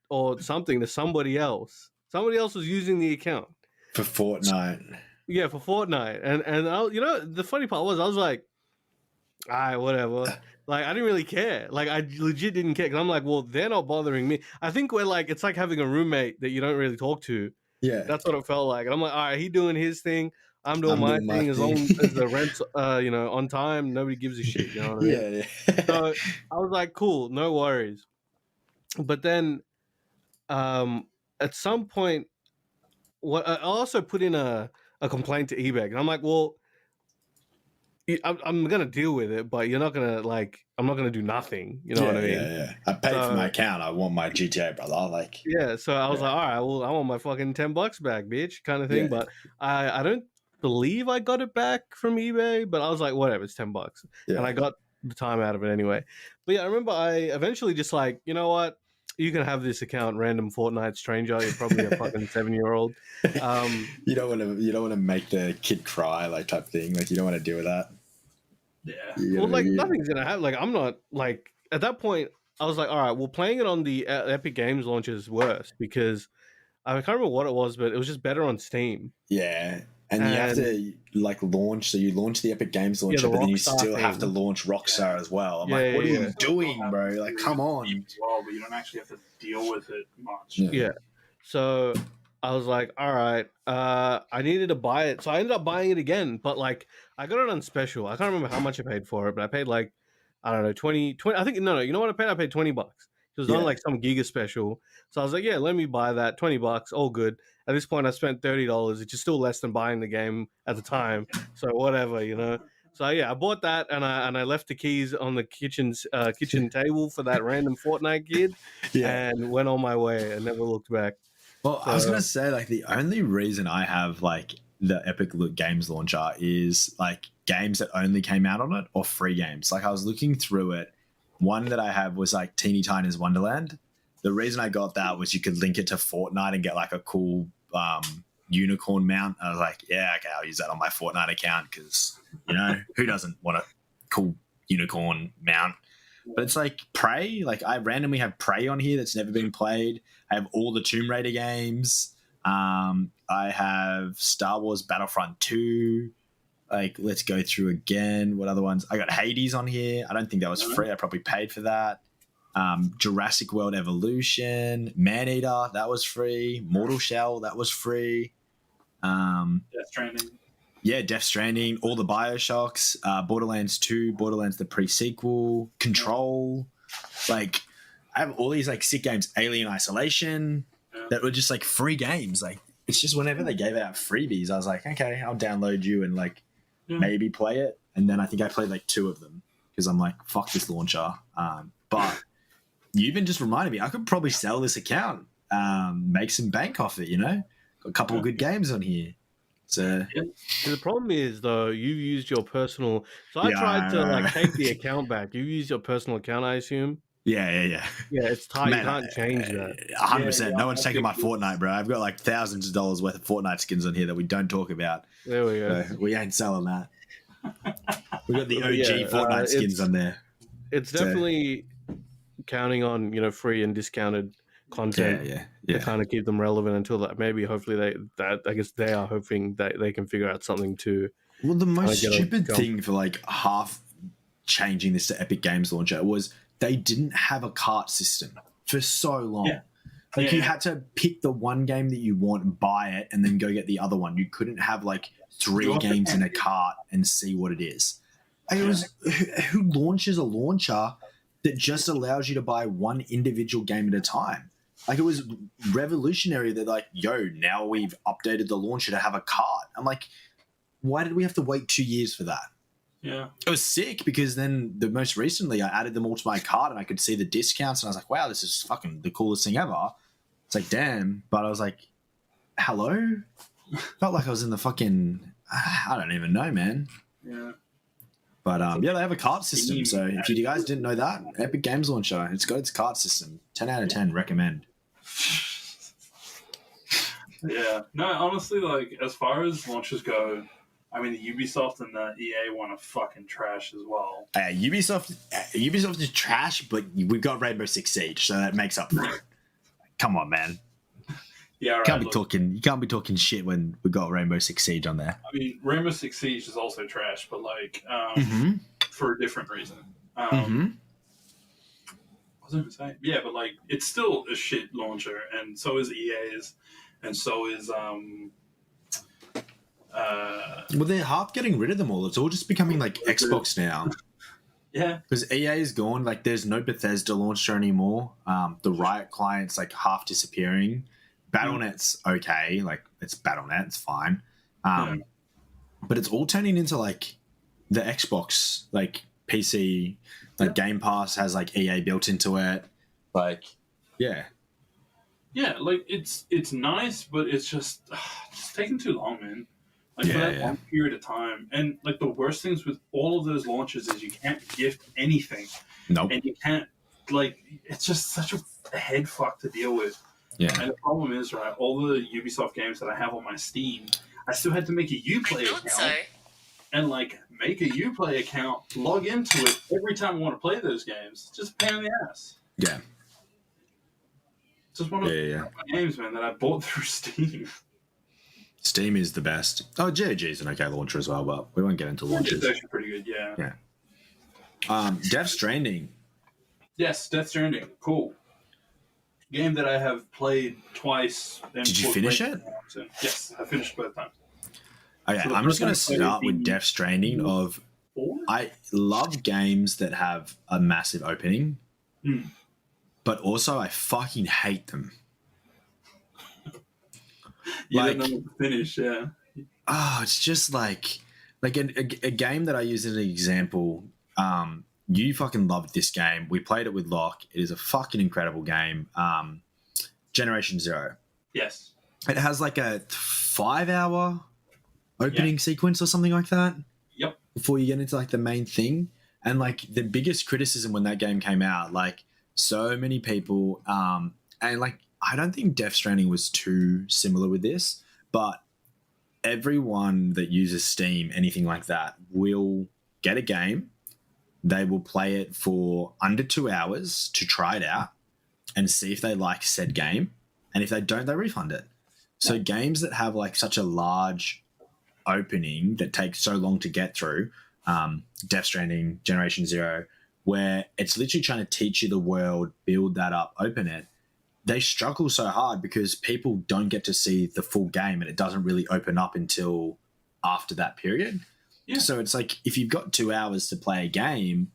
or something to somebody else. Somebody else was using the account For Fortnite. Yeah, for Fortnite, and I, the funny part was I was like, alright, whatever. Like, I didn't really care. Like, I legit didn't care because I'm like, well, they're not bothering me. I think we're like, it's like having a roommate that you don't really talk to. Yeah. That's what it felt like. And I'm like, all right, he doing his thing. I'm doing my thing. As long as the rent's, on time, nobody gives a shit. You know what I mean? Yeah. So I was like, cool, no worries. But then, at some point, I also put in a complaint to eBay, and I'm like, well, I'm gonna deal with it, but you're not gonna I'm not gonna do nothing. You know what I mean? Yeah. I paid for my account. I want my GTA, brother. Like, yeah. So I was like, all right, well, I want my fucking $10 back, bitch, kind of thing. Yeah. But I don't believe I got it back from eBay, but I was like, whatever, it's $10, and I got the time out of it anyway. But yeah, I remember I eventually just like, you know what? You can have this account, random Fortnite stranger. You're probably a fucking 7-year-old. You don't want to make the kid cry, like, type thing. Like, you don't want to deal with that. Yeah. Well, like, nothing's gonna happen. Like, I'm not like at that point. I was like, all right, well, playing it on the Epic Games launcher is worse because I can't remember what it was, but it was just better on Steam. Yeah. And you have to like launch. So you launch the Epic Games launcher, but then you still have to launch Rockstar as well. I'm like, what are you doing, bro? Like, come on. Well, but you don't actually have to deal with it much. Yeah. So I was like, all right, I needed to buy it. So I ended up buying it again, but like I got it on special. I can't remember how much I paid for it, but I paid like, I don't know, 20 I think, no, you know what I paid? I paid $20. It was on like some Giga special. So I was like, yeah, let me buy that. $20, all good. At this point, I spent $30, which is still less than buying the game at the time. So whatever, So yeah, I bought that, and I left the keys on the kitchen table for that random Fortnite kid, and went on my way and never looked back. Well, I was gonna say, like, the only reason I have like the Epic Games launcher is like games that only came out on it or free games. Like, I was looking through it. One that I have was like Teeny Tina's Wonderland. The reason I got that was you could link it to Fortnite and get like a cool unicorn mount. I was like, yeah, okay, I'll use that on my Fortnite account because, who doesn't want a cool unicorn mount? But it's like Prey. Like, I randomly have Prey on here that's never been played. I have all the Tomb Raider games. I have Star Wars Battlefront 2. Like, let's go through again. What other ones? I got Hades on here. I don't think that was free. I probably paid for that. Jurassic World Evolution, Maneater, that was free. Mortal Shell, that was free. Death Stranding. Yeah, Death Stranding, all the Bioshocks, Borderlands 2, Borderlands the pre-sequel, Control. Like, I have all these like sick games, Alien Isolation, that were just like free games. Like, it's just whenever they gave out freebies, I was like, okay, I'll download you and like maybe play it. And then I think I played like 2 of them because I'm like, fuck this launcher. But you even just reminded me, I could probably sell this account, make some bank off it, Got a couple of good games on here. So the problem is, though, you've used your personal. So I tried to like take the account back. You used your personal account, I assume. Yeah. it's tight. Man, you can't change that. 100%. No one's I taking my think Fortnite, bro. I've got like thousands of dollars worth of Fortnite skins on here that we don't talk about. There we go. So we ain't selling that. We got the But OG Fortnite skins on there. It's So- definitely counting on free and discounted content Yeah. to kind of keep them relevant until that. Maybe hopefully I guess they are hoping that they can figure out something to. Well, the most get a stupid jump. thing for like half changing this to Epic Games Launcher was they didn't have a cart system for so long. Yeah. Like you had to pick the one game that you want and buy it and then go get the other one. You couldn't have like 3 games in a cart and see what it is. Like, it was who launches a launcher that just allows you to buy one individual game at a time? Like it was revolutionary. They're like, yo, now we've updated the launcher to have a cart. I'm like, why did we have to wait 2 years for that? Yeah. It was sick because then the most recently I added them all to my cart and I could see the discounts and I was like, wow, this is fucking the coolest thing ever. It's like, damn. But I was like, hello? Felt like I was in the fucking, I don't even know, man. Yeah. But yeah, they have a cart system. So if you guys didn't know that, Epic Games Launcher, it's got its cart system. 10 out of 10, recommend. Yeah. No, honestly, like, as far as launches go, I mean, the Ubisoft and the EA one are fucking trash as well. Ubisoft is trash, but we've got Rainbow Six Siege, so that makes up for it. Come on, man. Yeah, right. You can't be talking shit when we got Rainbow Six Siege on there. I mean, Rainbow Six Siege is also trash, but like for a different reason. What was I going to say? Yeah, but like it's still a shit launcher, and so is EA's, and so is Well, they're half getting rid of them all. It's all just becoming like Xbox now. Yeah, because EA is gone. Like, there's no Bethesda launcher anymore. The Riot client's like half disappearing. Battle.net's okay. Like, it's Battle.net. It's fine. But it's all turning into like the Xbox, like PC, like Game Pass has like EA built into it. Like, yeah. Yeah, like it's nice, but it's just taking too long, man. Like for that long period of time. And like the worst things with all of those launches is you can't gift anything. Nope. And you can't, like, it's just such a head fuck to deal with. Yeah. And the problem is, right, all the Ubisoft games that I have on my Steam, I still had to make a Uplay account. So. And like make a Uplay account, log into it every time I want to play those games. It's just a pain in the ass. Yeah. It's just one of the games, man, that I bought through Steam. Steam is the best. Oh, GOG is an okay launcher as well, but we won't get into launches. It's actually pretty good, yeah. Yeah. Death Stranding. Yes, Death Stranding. Cool. Game that I have played twice. Did you finish it? Yes, I finished both times. Okay, so I'm just going to start with Death Stranding. I love games that have a massive opening, but also I fucking hate them. You don't know what to finish, yeah. Oh, it's just like a game that I use as an example. You fucking loved this game. We played it with Locke. It is a fucking incredible game. Generation Zero. Yes. It has like a 5-hour opening sequence or something like that. Yep. Before you get into like the main thing. And like the biggest criticism when that game came out, like so many people, and like I don't think Death Stranding was too similar with this, but everyone that uses Steam, anything like that, will get a game. They will play it for under 2 hours to try it out and see if they like said game. And if they don't, they refund it. So games that have like such a large opening that takes so long to get through, Death Stranding, Generation Zero, where it's literally trying to teach you the world, build that up, open it, they struggle so hard because people don't get to see the full game and it doesn't really open up until after that period. Yeah. So it's like if you've got 2 hours to play a game,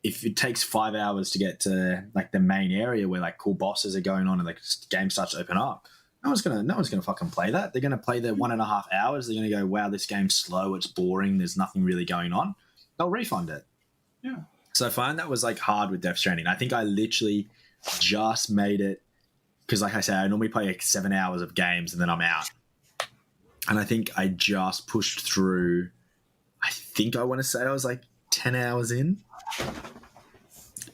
if it takes 5 hours to get to like the main area where like cool bosses are going on and like the game starts to open up, no one's gonna fucking play that. They're gonna play the 1.5 hours. They're gonna go, wow, this game's slow, it's boring, there's nothing really going on. They'll refund it. Yeah. So I find that was like hard with Death Stranding. I think I literally just made it because, like I said, I normally play like 7 hours of games and then I'm out. And I think I just pushed through. I think I want to say I was like 10 hours in.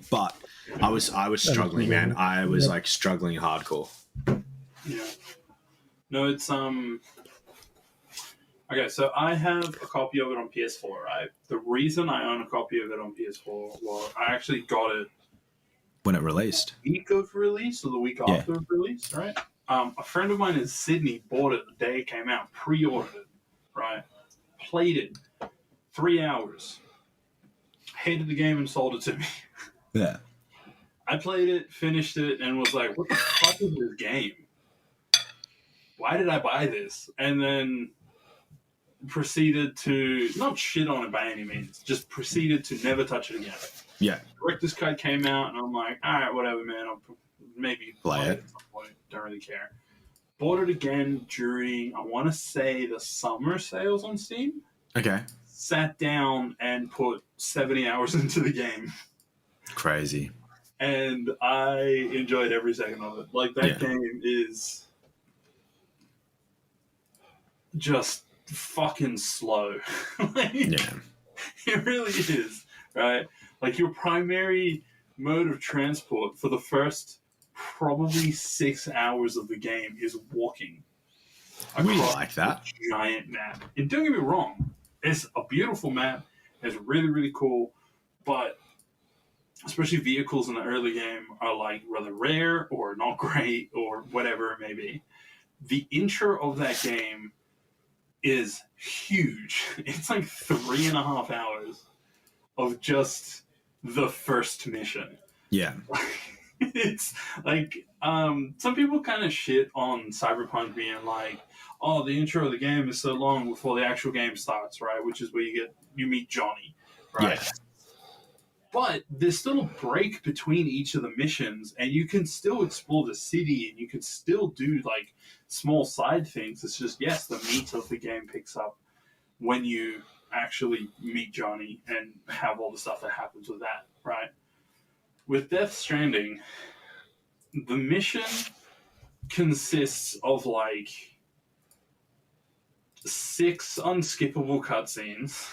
But I was struggling, man. I was like struggling hardcore. Yeah. No, it's Okay, so I have a copy of it on PS4, right? The reason I own a copy of it on PS4 was I actually got it When it released. the week of release or the week after release, right? A friend of mine in Sydney bought it the day it came out, pre-ordered it, right? Played it 3 hours, hated the game and sold it to me. Yeah. I played it, finished it, and was like, what the fuck is this game? Why did I buy this? And then proceeded to, not shit on it by any means, just proceeded to never touch it again. Yeah. Director's Cut came out, and I'm like, all right, whatever, man. I'll maybe play it at some point. Don't really care. Bought it again during, I want to say, the summer sales on Steam. Okay. Sat down and put 70 hours into the game. Crazy. And I enjoyed every second of it. Like, that game is just fucking slow. Like, it really is, right? Like, your primary mode of transport for the first probably 6 hours of the game is walking. We like that. A giant map. And don't get me wrong, it's a beautiful map. It's really, really cool. But especially vehicles in the early game are like rather rare or not great or whatever it may be. The intro of that game is huge. It's like 3.5 hours of just the first mission. Yeah. It's like some people kind of shit on Cyberpunk being like, oh, the intro of the game is so long before the actual game starts, right? Which is where you meet Johnny, right? Yeah. But there's still a break between each of the missions, and you can still explore the city, and you can still do like small side things. It's just, yes, the meat of the game picks up when you actually meet Johnny and have all the stuff that happens with that, right? With Death Stranding, the mission consists of like 6 unskippable cutscenes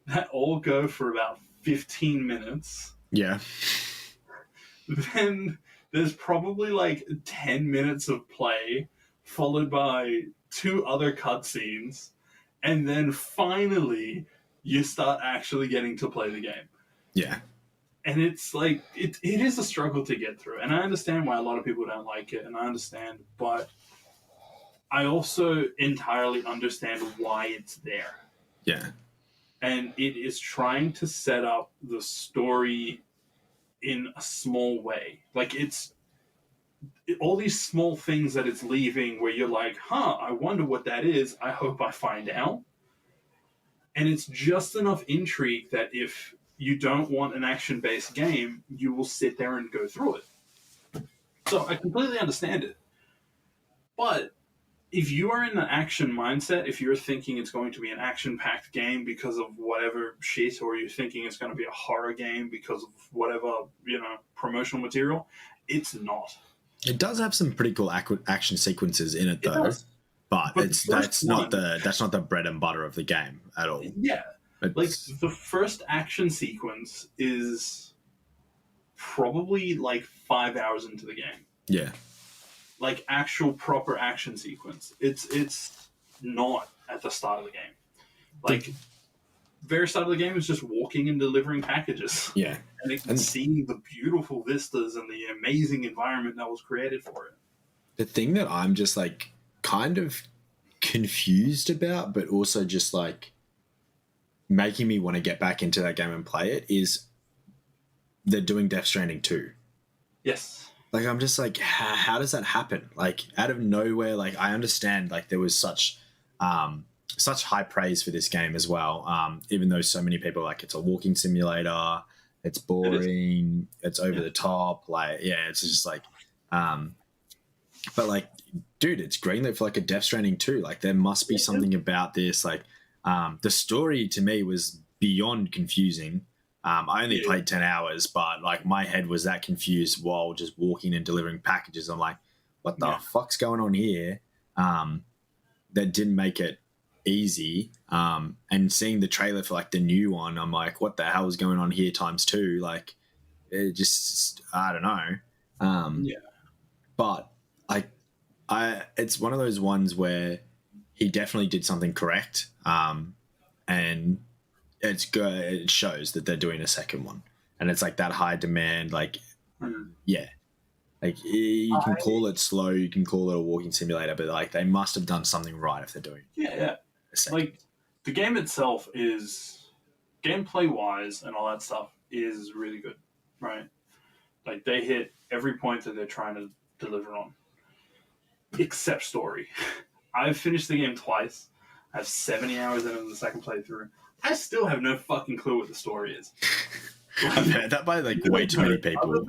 that all go for about 15 minutes. Yeah. Then there's probably like 10 minutes of play, followed by 2 other cutscenes, and then finally you start actually getting to play the game. Yeah. And it's like, it is a struggle to get through. And I understand why a lot of people don't like it, and I understand, but I also entirely understand why it's there. Yeah. And it is trying to set up the story in a small way. Like, all these small things that it's leaving where you're like, I wonder what that is. I hope I find out. And it's just enough intrigue that if you don't want an action-based game, you will sit there and go through it. So I completely understand it. But if you are in the action mindset, if you're thinking it's going to be an action-packed game because of whatever shit, or you're thinking it's going to be a horror game because of whatever, promotional material, it's not. It does have some pretty cool action sequences in it, though. But that's not the bread and butter of the game at all. Yeah. Like, the first action sequence is probably like 5 hours into the game. Yeah. Like, actual proper action sequence. It's not at the start of the game. Like, very start of the game is just walking and delivering packages. Yeah. And seeing the beautiful vistas and the amazing environment that was created for it. The thing that I'm just like kind of confused about, but also just like making me want to get back into that game and play it, is they're doing Death Stranding 2. Yes. Like, I'm just like, how does that happen? Like, out of nowhere, like, I understand, like, there was such high praise for this game as well, even though so many people, like, it's a walking simulator, it's boring, it's over the top, like, yeah, it's just like, but, like, dude, it's greenlit for, like, a Death Stranding 2. Like, there must be something about this, like, the story to me was beyond confusing. I only played 10 hours, but like my head was that confused while just walking and delivering packages. I'm like, what the fuck's going on here? That didn't make it easy. And seeing the trailer for like the new one, I'm like, what the hell is going on here times 2? Like, it just I don't know. Yeah. But it's one of those ones where he definitely did something correct, and it's good. It shows that they're doing a second one, and it's like that high demand. Like, yeah, like you can call it slow, you can call it a walking simulator, but like they must have done something right if they're doing. Yeah. Like the game itself is gameplay wise and all that stuff is really good, right? Like they hit every point that they're trying to deliver on, except story. I've finished the game twice. I have 70 hours in the second playthrough. I still have no fucking clue what the story is. I've heard that by like way too many people.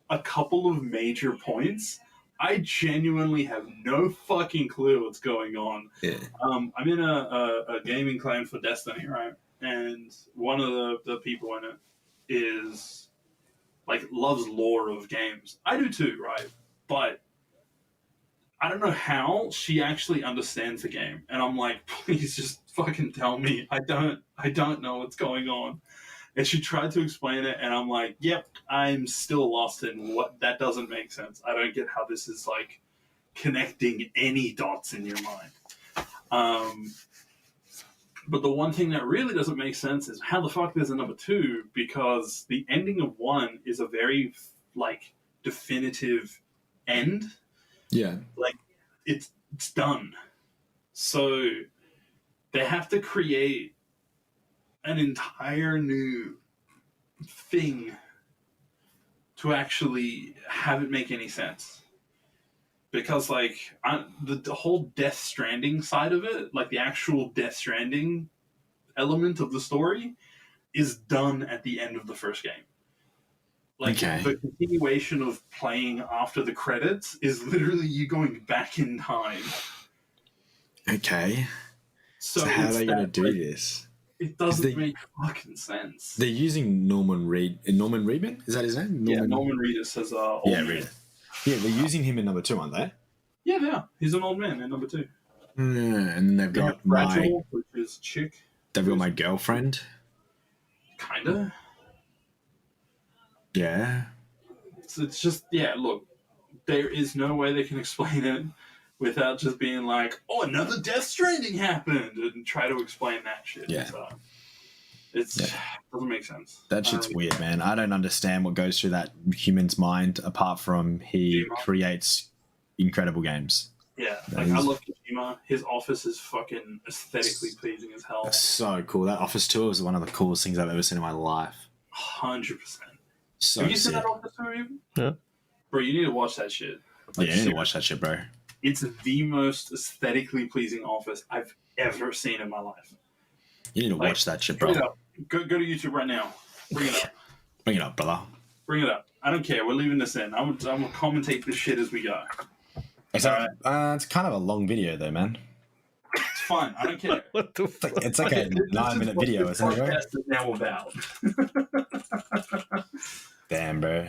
A couple of major points, I genuinely have no fucking clue what's going on. Yeah. I'm in a gaming clan for Destiny, right? And one of the people in it is like loves lore of games. I do too, right? But I don't know how she actually understands the game, and I'm like, please just fucking tell me. I don't know what's going on. And she tried to explain it, and I'm like, yep, I'm still lost in what that doesn't make sense. I don't get how this is like connecting any dots in your mind. But the one thing that really doesn't make sense is how the fuck there's a number 2, because the ending of 1 is a very like definitive end. Yeah. Like it's done. So they have to create an entire new thing to actually have it make any sense. Because like the whole Death Stranding side of it, like the actual Death Stranding element of the story, is done at the end of the first game. Like the continuation of playing after the credits is literally you going back in time. Okay. So how are they going to do this? It doesn't make fucking sense. They're using Norman Reedman? Is that his name? Norman Reedus says old man. Reedus. Yeah, they're using him in number 2, aren't they? Yeah, they are. He's an old man in number 2. And then they've got Fragile, which is chick. They've got my girlfriend. Kinda. Yeah. So it's just, look, there is no way they can explain it without just being like, oh, another Death Stranding happened, and try to explain that shit. Yeah. So it doesn't make sense. That shit's weird, man. I don't understand what goes through that human's mind apart from he creates incredible games. Yeah, like I love Kojima. His office is fucking aesthetically pleasing as hell. That's so cool. That office tour is one of the coolest things I've ever seen in my life. 100%. So have you seen that office tour even? Yeah. Bro, you need to watch that shit. Like, you need to watch that shit, bro. It's the most aesthetically pleasing office I've ever seen in my life. You need to watch that shit, bro. Go to YouTube right now. Bring it up. Bring it up, brother. Bring it up. I don't care. We're leaving this in. I'm gonna commentate this shit as we go. It's kind of a long video, though, man. It's fun. I don't care. What the fuck? It's like a 9-minute video, isn't it, bro? That's what now about. Damn, bro.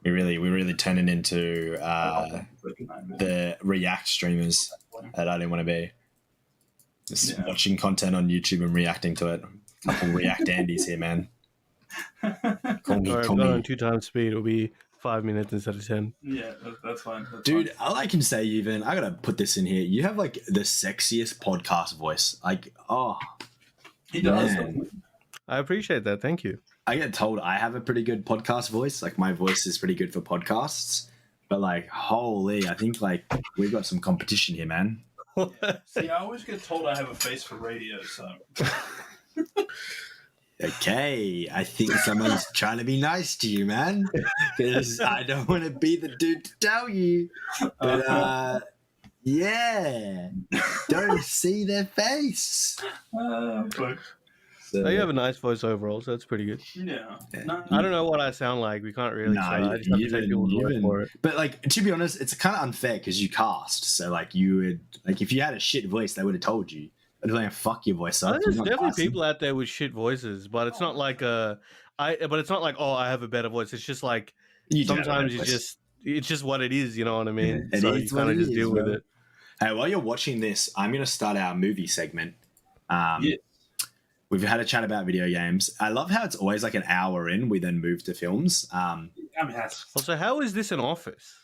We're really turning into the React streamers that I didn't want to be. Just watching content on YouTube and reacting to it. A couple React Andes here, man. Call me. On 2 times speed, it'll be 5 minutes instead of 10. Yeah, that's fine. Dude, all I can say, even, I gotta put this in here. You have like the sexiest podcast voice. Like, he does. Man. I appreciate that. Thank you. I get told I have a pretty good podcast voice. Like, my voice is pretty good for podcasts. But like, holy, I think like we've got some competition here, man. See, I always get told I have a face for radio, so. Okay, I think someone's trying to be nice to you, man. Because I don't want to be the dude to tell you. But, yeah. Don't see their face. So you have a nice voice overall, so that's pretty good. Yeah. I don't know what I sound like. We can't really tell. I just have to take people's word for it. But, like, to be honest, it's kind of unfair because you cast. So, like, you would... Like, if you had a shit voice, they would have told you. I'd be like, fuck your voice up. There's definitely people out there with shit voices, but it's not like but it's not like, oh, I have a better voice. It's just like sometimes it's just what it is, you know what I mean? Yeah, so you kind of just deal with it. Hey, while you're watching this, I'm going to start our movie segment. we've had a chat about video games. I love how it's always like an hour in, we then move to films. I mean, Also, how is this an office?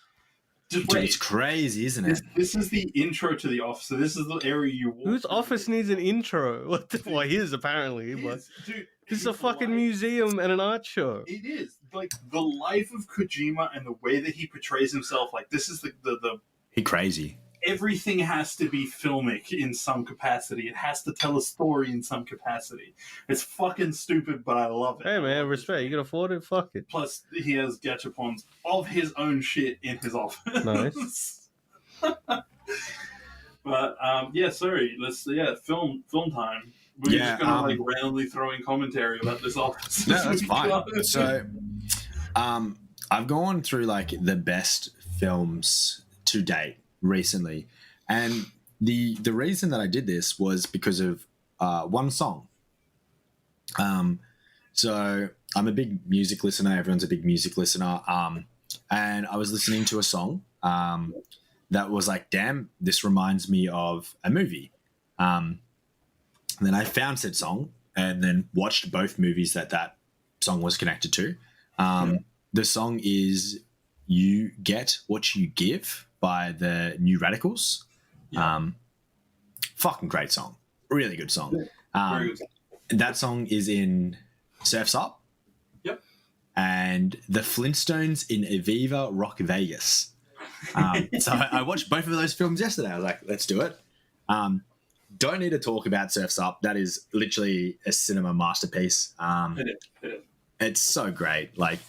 just Dude, wait. it's crazy, isn't it? This is the intro to the office. So this is the area you walk. Whose through. office needs an intro? What the, well, his apparently, It but is, dude, this is a his fucking life- museum and an art show. It is like the life of Kojima and the way that he portrays himself. Like this is the He crazy. everything has to be filmic in some capacity. It has to tell a story in some capacity. It's fucking stupid, but I love it. Hey man, respect. You can afford it. Fuck it. Plus, he has gachapons of his own shit in his office. Nice. But yeah, sorry. Film time. We're Yeah, just gonna like randomly throw in commentary about this office. No, that's fine. So, I've gone through like the best films to date recently, and the reason that I did this was because of one song. So I'm a big music listener. Everyone's a big music listener. And I was listening to a song that was like, damn, this reminds me of a movie. And then I found said song and then watched both movies that song was connected to. The song is You Get What You Give by the New Radicals. Fucking great song. Really good song. Very good. That song is in Surf's Up. Yep. And the Flintstones in Aviva Rock Vegas. So I watched both of those films yesterday. I was like, let's do it. Don't need to talk about Surf's Up. That is literally a cinema masterpiece. It is. It's so great. Like,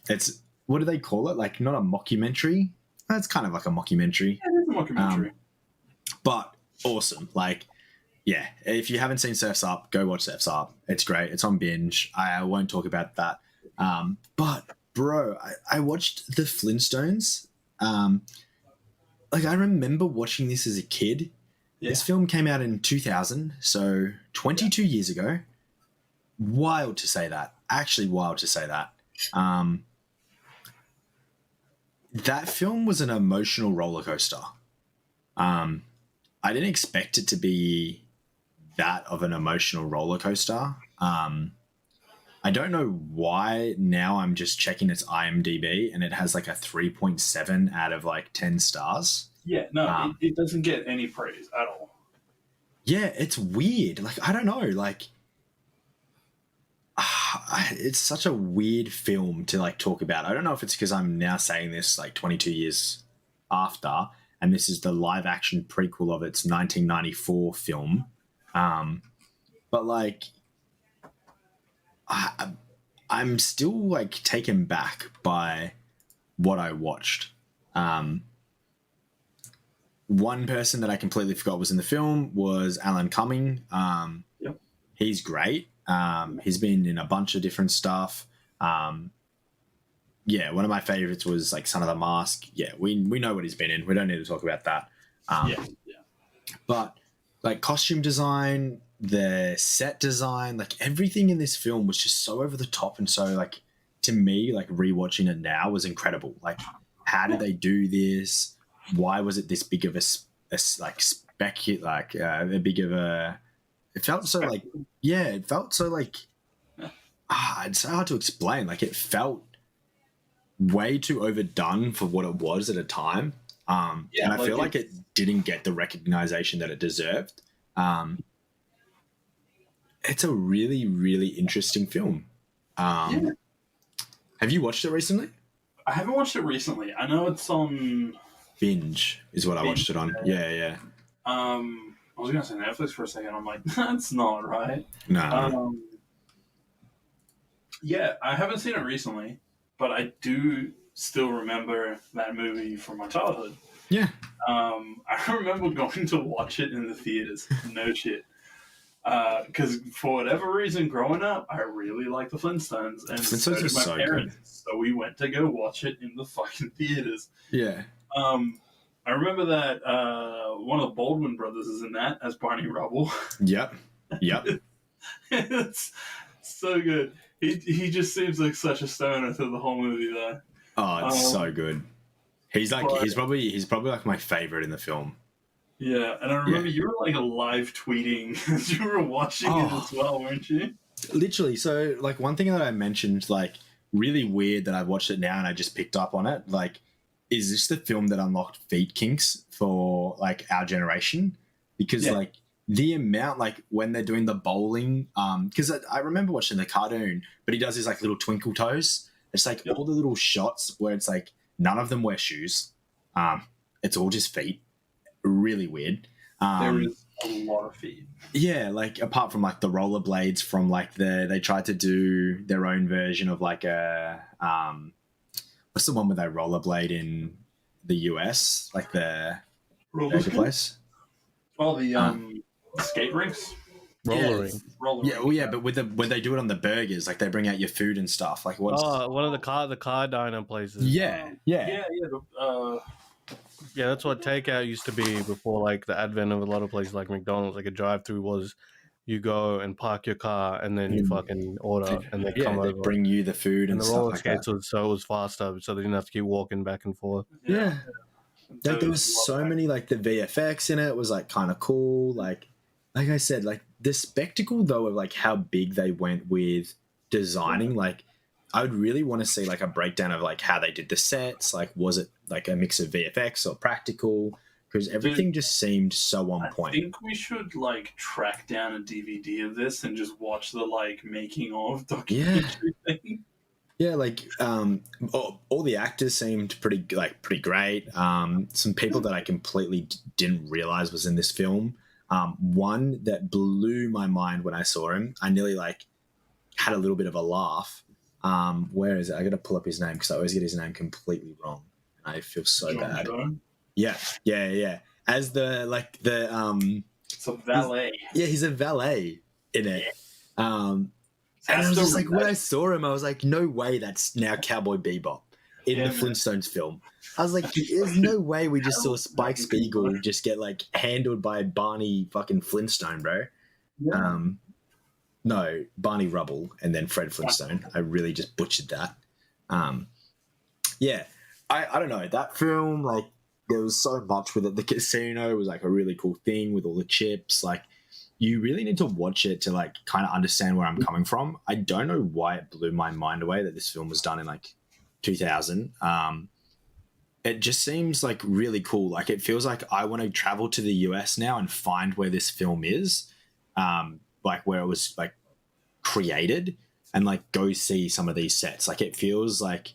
it's, what do they call it? Like, not a mockumentary. It's kind of like a mockumentary. It is a mockumentary. But awesome. Like, yeah, if you haven't seen Surf's Up, go watch Surf's Up. It's great. It's on binge. I won't talk about that. But, bro, I watched The Flintstones. Like, I remember watching this as a kid. Yeah. This film came out in 2000, so 22 years ago. Wild to say that. Actually wild to say that. That film was an emotional roller coaster. I didn't expect it to be that of an emotional roller coaster. I don't know why now I'm just checking its IMDb and it has like a 3.7 out of like 10 stars. Yeah, no, it doesn't get any praise at all. Yeah, it's weird. Like, I don't know. Like, it's such a weird film to like talk about. I don't know if it's because I'm now saying this like 22 years after, and this is the live action prequel of its 1994 film. But like, I'm still like taken back by what I watched. One person that I completely forgot was in the film was Alan Cumming. Yep. He's great. He's been in a bunch of different stuff. Yeah, one of my favorites was like Son of the Mask. Yeah, we know what he's been in. We don't need to talk about that. Yeah. But like costume design, the set design, like everything in this film was just so over the top, and so like to me, like rewatching it now was incredible. Like, how did they do this? Why was it this big of a big of a? It felt so like, yeah, it felt so like, it's so hard to explain. Like, it felt way too overdone for what it was at a time. And I feel like it didn't get the recognition that it deserved. It's a really, really interesting film. Have you watched it recently? I haven't watched it recently. I know it's on Binge is what I watched it on. Yeah. I was gonna say Netflix for a second. I'm like, that's not right. No. Yeah, I haven't seen it recently, but I do still remember that movie from my childhood. Yeah. I remember going to watch it in the theaters. No shit. Because for whatever reason, growing up, I really liked the Flintstones, and so did my parents. Good. So we went to go watch it in the fucking theaters. Yeah. I remember that one of the Baldwin brothers is in that as Barney Rubble. Yep. It's so good. He just seems like such a stoner through the whole movie, though. Oh, it's so good. He's probably like my favorite in the film. Yeah, and I remember you were like live tweeting as you were watching it as well, weren't you? Literally. So, like, one thing that I mentioned, like, really weird that I've watched it now and I just picked up on it. Like, is this the film that unlocked feet kinks for like our generation? Because like the amount, like when they're doing the bowling, because I remember watching the cartoon, but he does his like little twinkle toes. It's like all the little shots where it's like none of them wear shoes. It's all just feet. Really weird. There is a lot of feet. Yeah, like apart from like the rollerblades from like they tried to do their own version of like a what's the one where they rollerblade in the US, like the place? Oh, the skate rinks. Rollering. Yeah, well, yeah, but when they do it on the burgers, like they bring out your food and stuff. Like what's one of the car diner places. Yeah. Yeah, that's what takeout used to be before, like the advent of a lot of places like McDonald's. Like a drive-through was, you go and park your car and then you fucking order and they come over. They bring you the food and the stuff roller like skates that. So it was faster, so they didn't have to keep walking back and forth. Yeah. Like there was so many, like the VFX in it was like kind of cool. Like I said, like the spectacle though of like how big they went with designing, like I would really want to see like a breakdown of like how they did the sets. Like was it like a mix of VFX or practical? Because everything just seemed so on point. I think we should like track down a DVD of this and just watch the like making of documentary thing. Yeah, like all the actors seemed pretty great. Some people that I completely didn't realize was in this film. One that blew my mind when I saw him. I nearly like had a little bit of a laugh. Where is it? I got to pull up his name because I always get his name completely wrong. I feel so bad. John? Yeah. As it's a valet. He's a valet in it. And I was just like, when I saw him, I was like, no way that's now Cowboy Bebop in the Flintstones film. I was like, there's no way we just saw Spike Spiegel just get like handled by Barney fucking Flintstone, bro. Yeah. No, Barney Rubble and then Fred Flintstone. I really just butchered that. Yeah, I don't know. That film, like, there was so much with it. The casino was like a really cool thing with all the chips. Like, you really need to watch it to like kind of understand where I'm coming from. I don't know why it blew my mind away that this film was done in like 2000. It just seems like really cool. Like it feels like I want to travel to the US now and find where this film is, like where it was like created, and like go see some of these sets. Like it feels like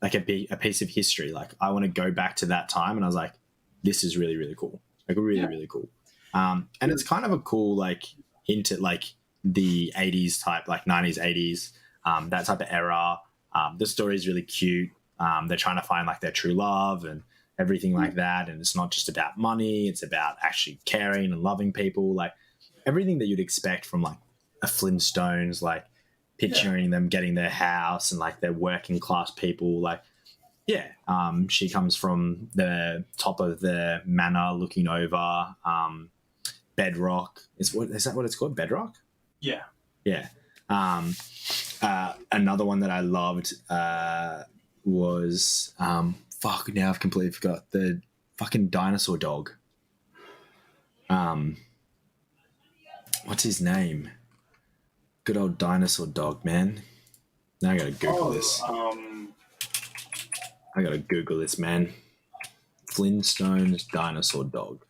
a piece of history. Like I want to go back to that time, and I was like, this is really, really cool. Like really cool. And it's kind of a cool like hint at like the 80s type, like 90s, 80s, that type of era. The story is really cute. They're trying to find like their true love and everything like that. And it's not just about money. It's about actually caring and loving people. Like everything that you'd expect from like a Flintstones, like picturing them getting their house and like their working class people. Like, she comes from the top of the manor looking over, Bedrock. Is that what it's called? Bedrock? Yeah. Another one that I loved was now I've completely forgot the fucking dinosaur dog. What's his name? Good old dinosaur dog, man. Now I gotta Google this. I gotta Google this, man. Flintstones dinosaur dog.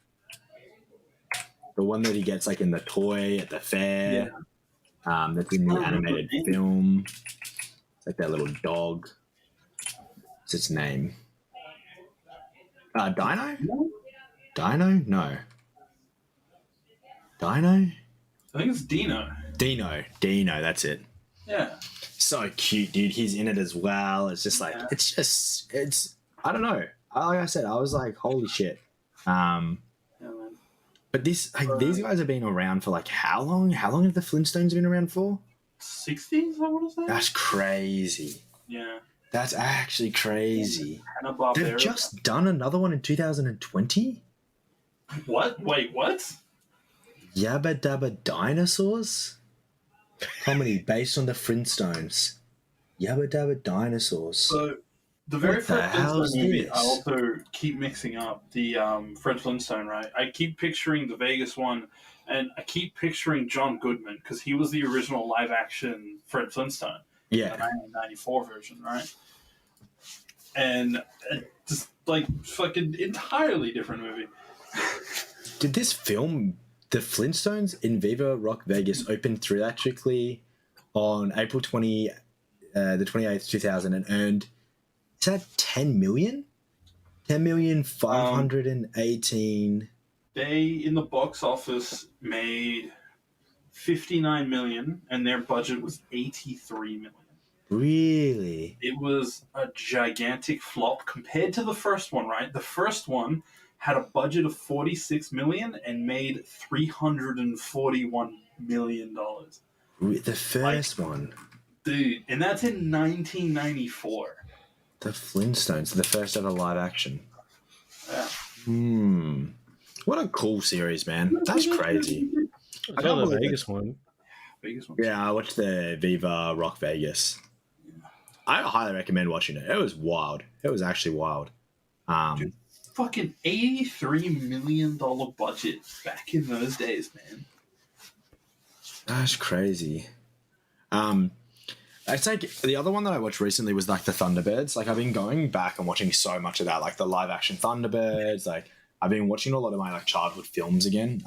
The one that he gets like in the toy at the fair. That's in the animated film. It's like that little dog. What's its name? Dino? Dino? No. Dino? I think it's Dino. Dino, that's it. Yeah. So cute, dude. He's in it as well. It's just like, it's, I don't know. Like I said, I was like, holy shit. But these guys have been around for like how long? How long have the Flintstones been around for? 60s, I want to say. That's crazy. Yeah. That's actually crazy. Yeah. They've just done another one in 2020? What? Wait, what? Yabba Dabba Dinosaurs? Comedy based on the Flintstones. Yabba Dabba Dinosaurs. So, The very What the first hell is Flintstone movie, this? I also keep mixing up the Fred Flintstone, right? I keep picturing the Vegas one, and I keep picturing John Goodman, because he was the original live-action Fred Flintstone, the Yeah. 1994 version, right? And just, like, fucking entirely different movie. Did this film, The Flintstones in Viva Rock Vegas, open theatrically on April 28th, 2000, and earned, is that 10 million? 10,518,000. They, in the box office, made 59 million, and their budget was 83 million. Really? It was a gigantic flop compared to the first one, right? The first one had a budget of 46 million and made 341 million dollars. The first one. Dude, and that's in 1994. The Flintstones, the first ever live action. Yeah. What a cool series, man. That's crazy. I got the Vegas one. Vegas one. Yeah, I watched the Viva Rock Vegas. I highly recommend watching it. It was wild. It was actually wild. Dude, fucking $83 million budget back in those days, man. That's crazy. It's like the other one that I watched recently was like the Thunderbirds. Like I've been going back and watching so much of that, like the live action Thunderbirds. Like I've been watching a lot of my like childhood films again.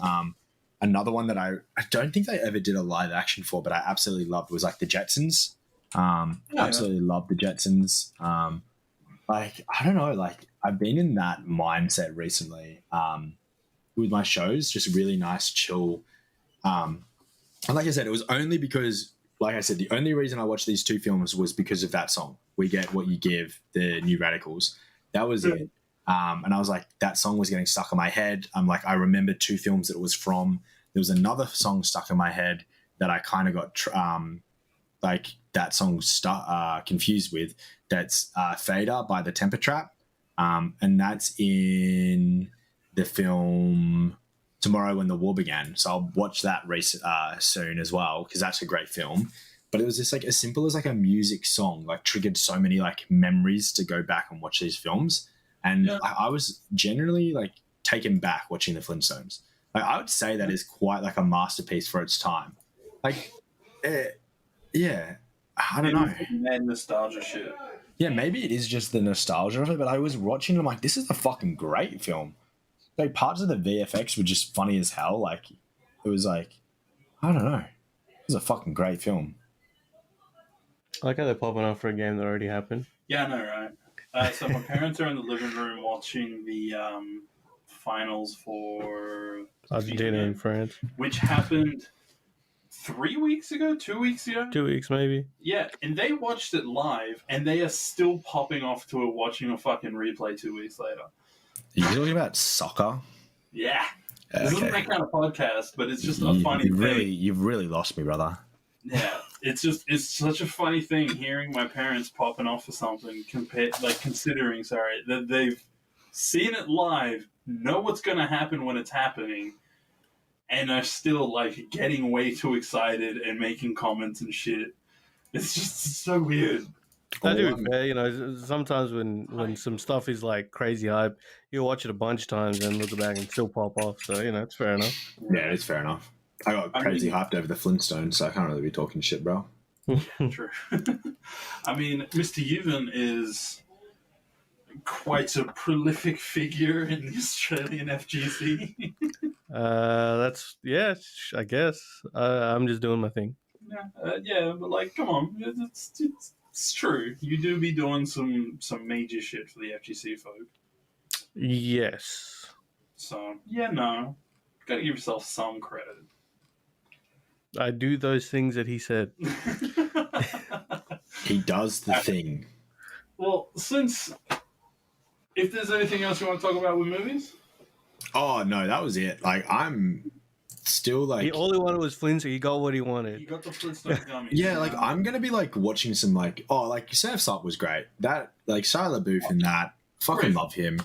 Another one that I don't think they ever did a live action for, but I absolutely loved was like the Jetsons. Absolutely loved the Jetsons. Like I don't know, like I've been in that mindset recently with my shows, just really nice, chill. And like I said, it was only because, like I said, the only reason I watched these two films was because of that song. We Get What You Give, the New Radicals. That was it. And I was like, that song was getting stuck in my head. I'm like, I remember two films that it was from. There was another song stuck in my head that I kind of got like that song confused with. That's Fader by the Temper Trap. And that's in the film Tomorrow When the War Began. So I'll watch that soon as well, because that's a great film. But it was just like as simple as like a music song, like triggered so many like memories to go back and watch these films. And I was generally like taken back watching the Flintstones. Like I would say that is quite like a masterpiece for its time. Like, yeah, I don't know. Mad nostalgia shit. Yeah, maybe it is just the nostalgia of it, but I was watching and I'm like, this is a fucking great film. Like parts of the VFX were just funny as hell. Like it was like, I don't know. It was a fucking great film. I like how they're popping up for a game that already happened. Yeah, I know, right? So my parents are in the living room watching the finals for Argentina and France. which happened 3 weeks ago, 2 weeks ago. 2 weeks maybe. Yeah, and they watched it live, and they are still popping off to it, watching a fucking replay 2 weeks later. Are you talking about soccer? Yeah, this isn't that kind of podcast, but it's just a funny thing. You've really lost me, brother. Yeah, it's such a funny thing hearing my parents popping off for something considering that they've seen it live, know what's going to happen when it's happening, and are still like getting way too excited and making comments and shit. It's just so weird. That to be fair, you know, sometimes when some stuff is like crazy hype, you watch it a bunch of times and look back and still pop off. So, you know, it's fair enough. Yeah, it's fair enough. I got crazy hyped over the Flintstones, so I can't really be talking shit, bro. True. I mean, Mr. Yuvin is quite a prolific figure in the Australian FGC. I guess. I'm just doing my thing. Yeah, but like, come on, it's true. You do be doing some major shit for the FGC folk. Yes. So yeah, no, gotta give yourself some credit. I do those things that he said. He does the thing. Well, if there's anything else you want to talk about with movies? Oh no, that was it. Like I'm still like All he wanted was Flint, so he got what he wanted. You got the Flintstone gummies. yeah, like I'm gonna be like watching some like Surf's Up was great. That like Shia LaBeouf in that, fucking love him.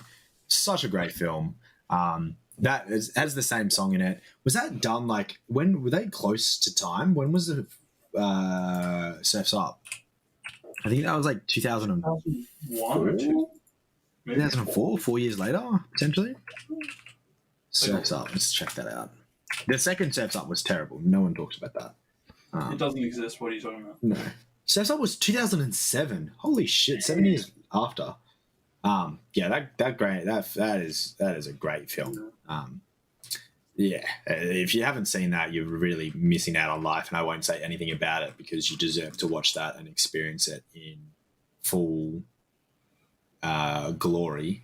Such a great film. Has the same song in it. Was that done like when were they close to time? When was the Surf's Up? I think that was like 2004. 1 or 2. Maybe 2004, 4 years later, potentially. Surf's Up. Let's check that out. The second Surf's Up was terrible. No one talks about that. It doesn't exist. What are you talking about? No. Surf's Up was 2007. Holy shit, 7 years after. Yeah, that is a great film. Yeah, if you haven't seen that, you're really missing out on life, and I won't say anything about it because you deserve to watch that and experience it in full glory.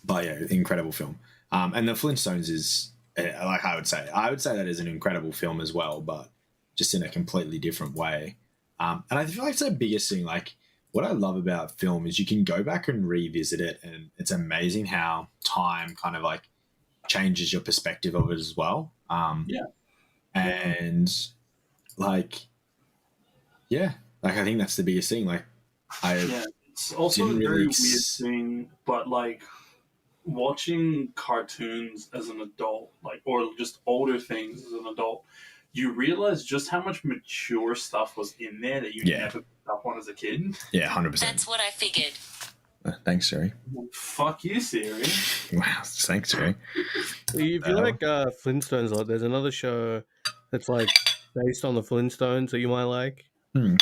But yeah, incredible film. And the Flintstones is like I would say that is an incredible film as well, but just in a completely different way. And I feel like it's the biggest thing. Like what I love about film is you can go back and revisit it, and it's amazing how time kind of like changes your perspective of it as well. And like, yeah, like I think that's the biggest thing. Like, it's also a very weird thing, but like watching cartoons as an adult, like, or just older things as an adult, you realize just how much mature stuff was in there that you never picked up on as a kid. Yeah, 100%. That's what I figured. Thanks, Siri. Fuck you, Siri. Wow, thanks, Siri. If you like Flintstones, there's another show that's like based on the Flintstones that you might like. I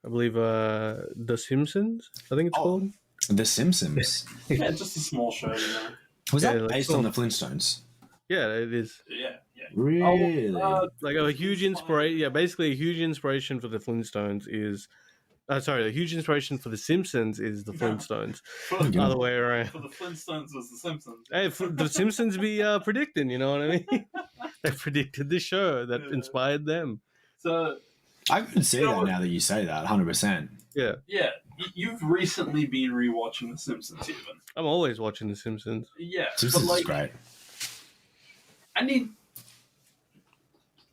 believe The Simpsons, I think it's called. The Simpsons. Yeah, just a small show, you know. Was that based on the Flintstones? Yeah, it is. Yeah. Really? Like a huge inspiration. Yeah, basically a huge inspiration for the Flintstones is. The huge inspiration for The Simpsons is the Flintstones. Other way around. For the Flintstones was the Simpsons. Hey, the Simpsons be predicting, you know what I mean? They predicted the show that inspired them. So I can see that now that you say that, 100%. Yeah. Yeah, you've recently been rewatching The Simpsons, even. I'm always watching The Simpsons. Yeah, Simpsons but like, is great. I need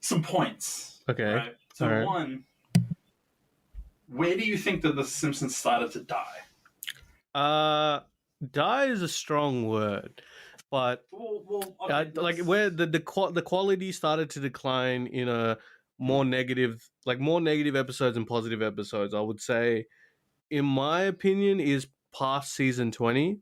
some points. Okay. Right? So one, where do you think that The Simpsons started to die? Die is a strong word, but okay, like where the quality started to decline in a more negative episodes and positive episodes, I would say, in my opinion, is past season 20.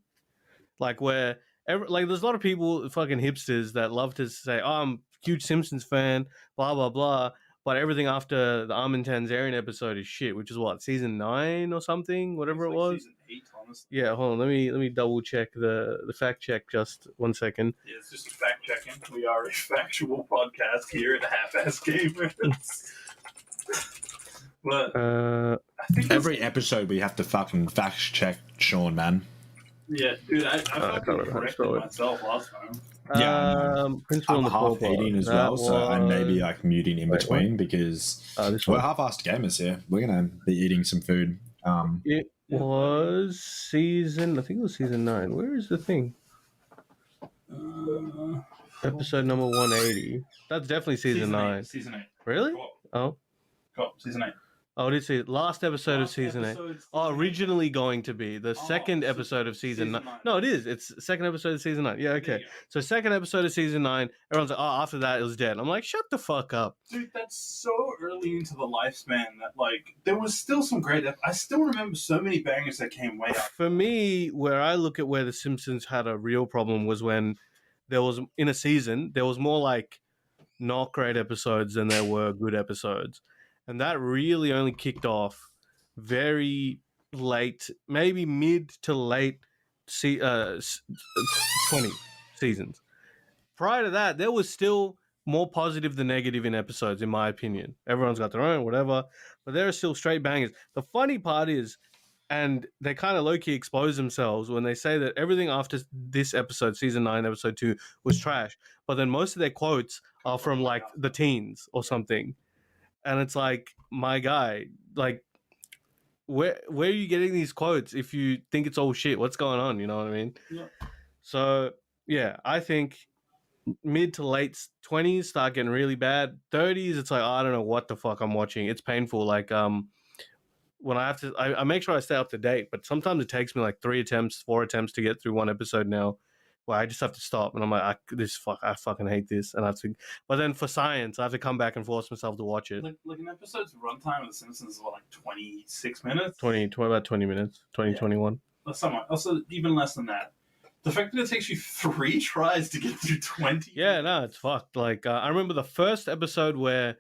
Like where there's a lot of people, fucking hipsters, that love to say, "Oh, I'm a huge Simpsons fan," blah blah blah. But everything after the Armin Tanzarian episode is shit, which is what, season 9 or something, whatever it was. Season 8, honestly. Yeah, hold on. Let me double check the fact check. Just 1 second. Yeah, it's just fact checking. We are a factual podcast here at Half-Ass Gamers. But I think every episode we have to fucking fact check Sean, man. Yeah, dude, I fucking corrected myself last time. Yeah, Principal I'm half eating as well, so I'm maybe like muting in between because we're half-assed gamers here. We're gonna be eating some food. It was season. I think it was season 9. Where is the thing? Episode number 180. That's definitely season 9. Season 8. Really? Cool. Season 8. Oh, did see last episode of season 8. Oh, originally going to be the second episode of season 9. No, it is. It's second episode of season 9. Yeah, okay. So second episode of season 9. Everyone's like, oh, after that it was dead. I'm like, shut the fuck up, dude. That's so early into the lifespan that like there was still some great. I still remember so many bangers that came way up. For me, where I look at where the Simpsons had a real problem was when there was in a season there was more like not great episodes than there were good episodes. And that really only kicked off very late, maybe mid to late 20 seasons. Prior to that, there was still more positive than negative in episodes, in my opinion. Everyone's got their own, whatever. But there are still straight bangers. The funny part is, and they kind of low-key expose themselves when they say that everything after this episode, season 9, episode 2, was trash. But then most of their quotes are from, like, the teens or something. And it's like, my guy, like, where are you getting these quotes if you think it's all shit? What's going on? You know what I mean? Yeah. So, yeah, I think mid to late 20s start getting really bad. 30s, it's like, I don't know what the fuck I'm watching. It's painful. Like, when I have to, I make sure I stay up to date, but sometimes it takes me like 3 attempts, 4 attempts to get through one episode now where I just have to stop, and I'm like, I fucking hate this, and I have to. But then for science, I have to come back and force myself to watch it. Like an episode's runtime of The Simpsons is what, like 26 minutes? About 20 minutes, 21. Somewhat. Also, even less than that. The fact that it takes you 3 tries to get through 20. Yeah, no, it's fucked. Like I remember the first episode where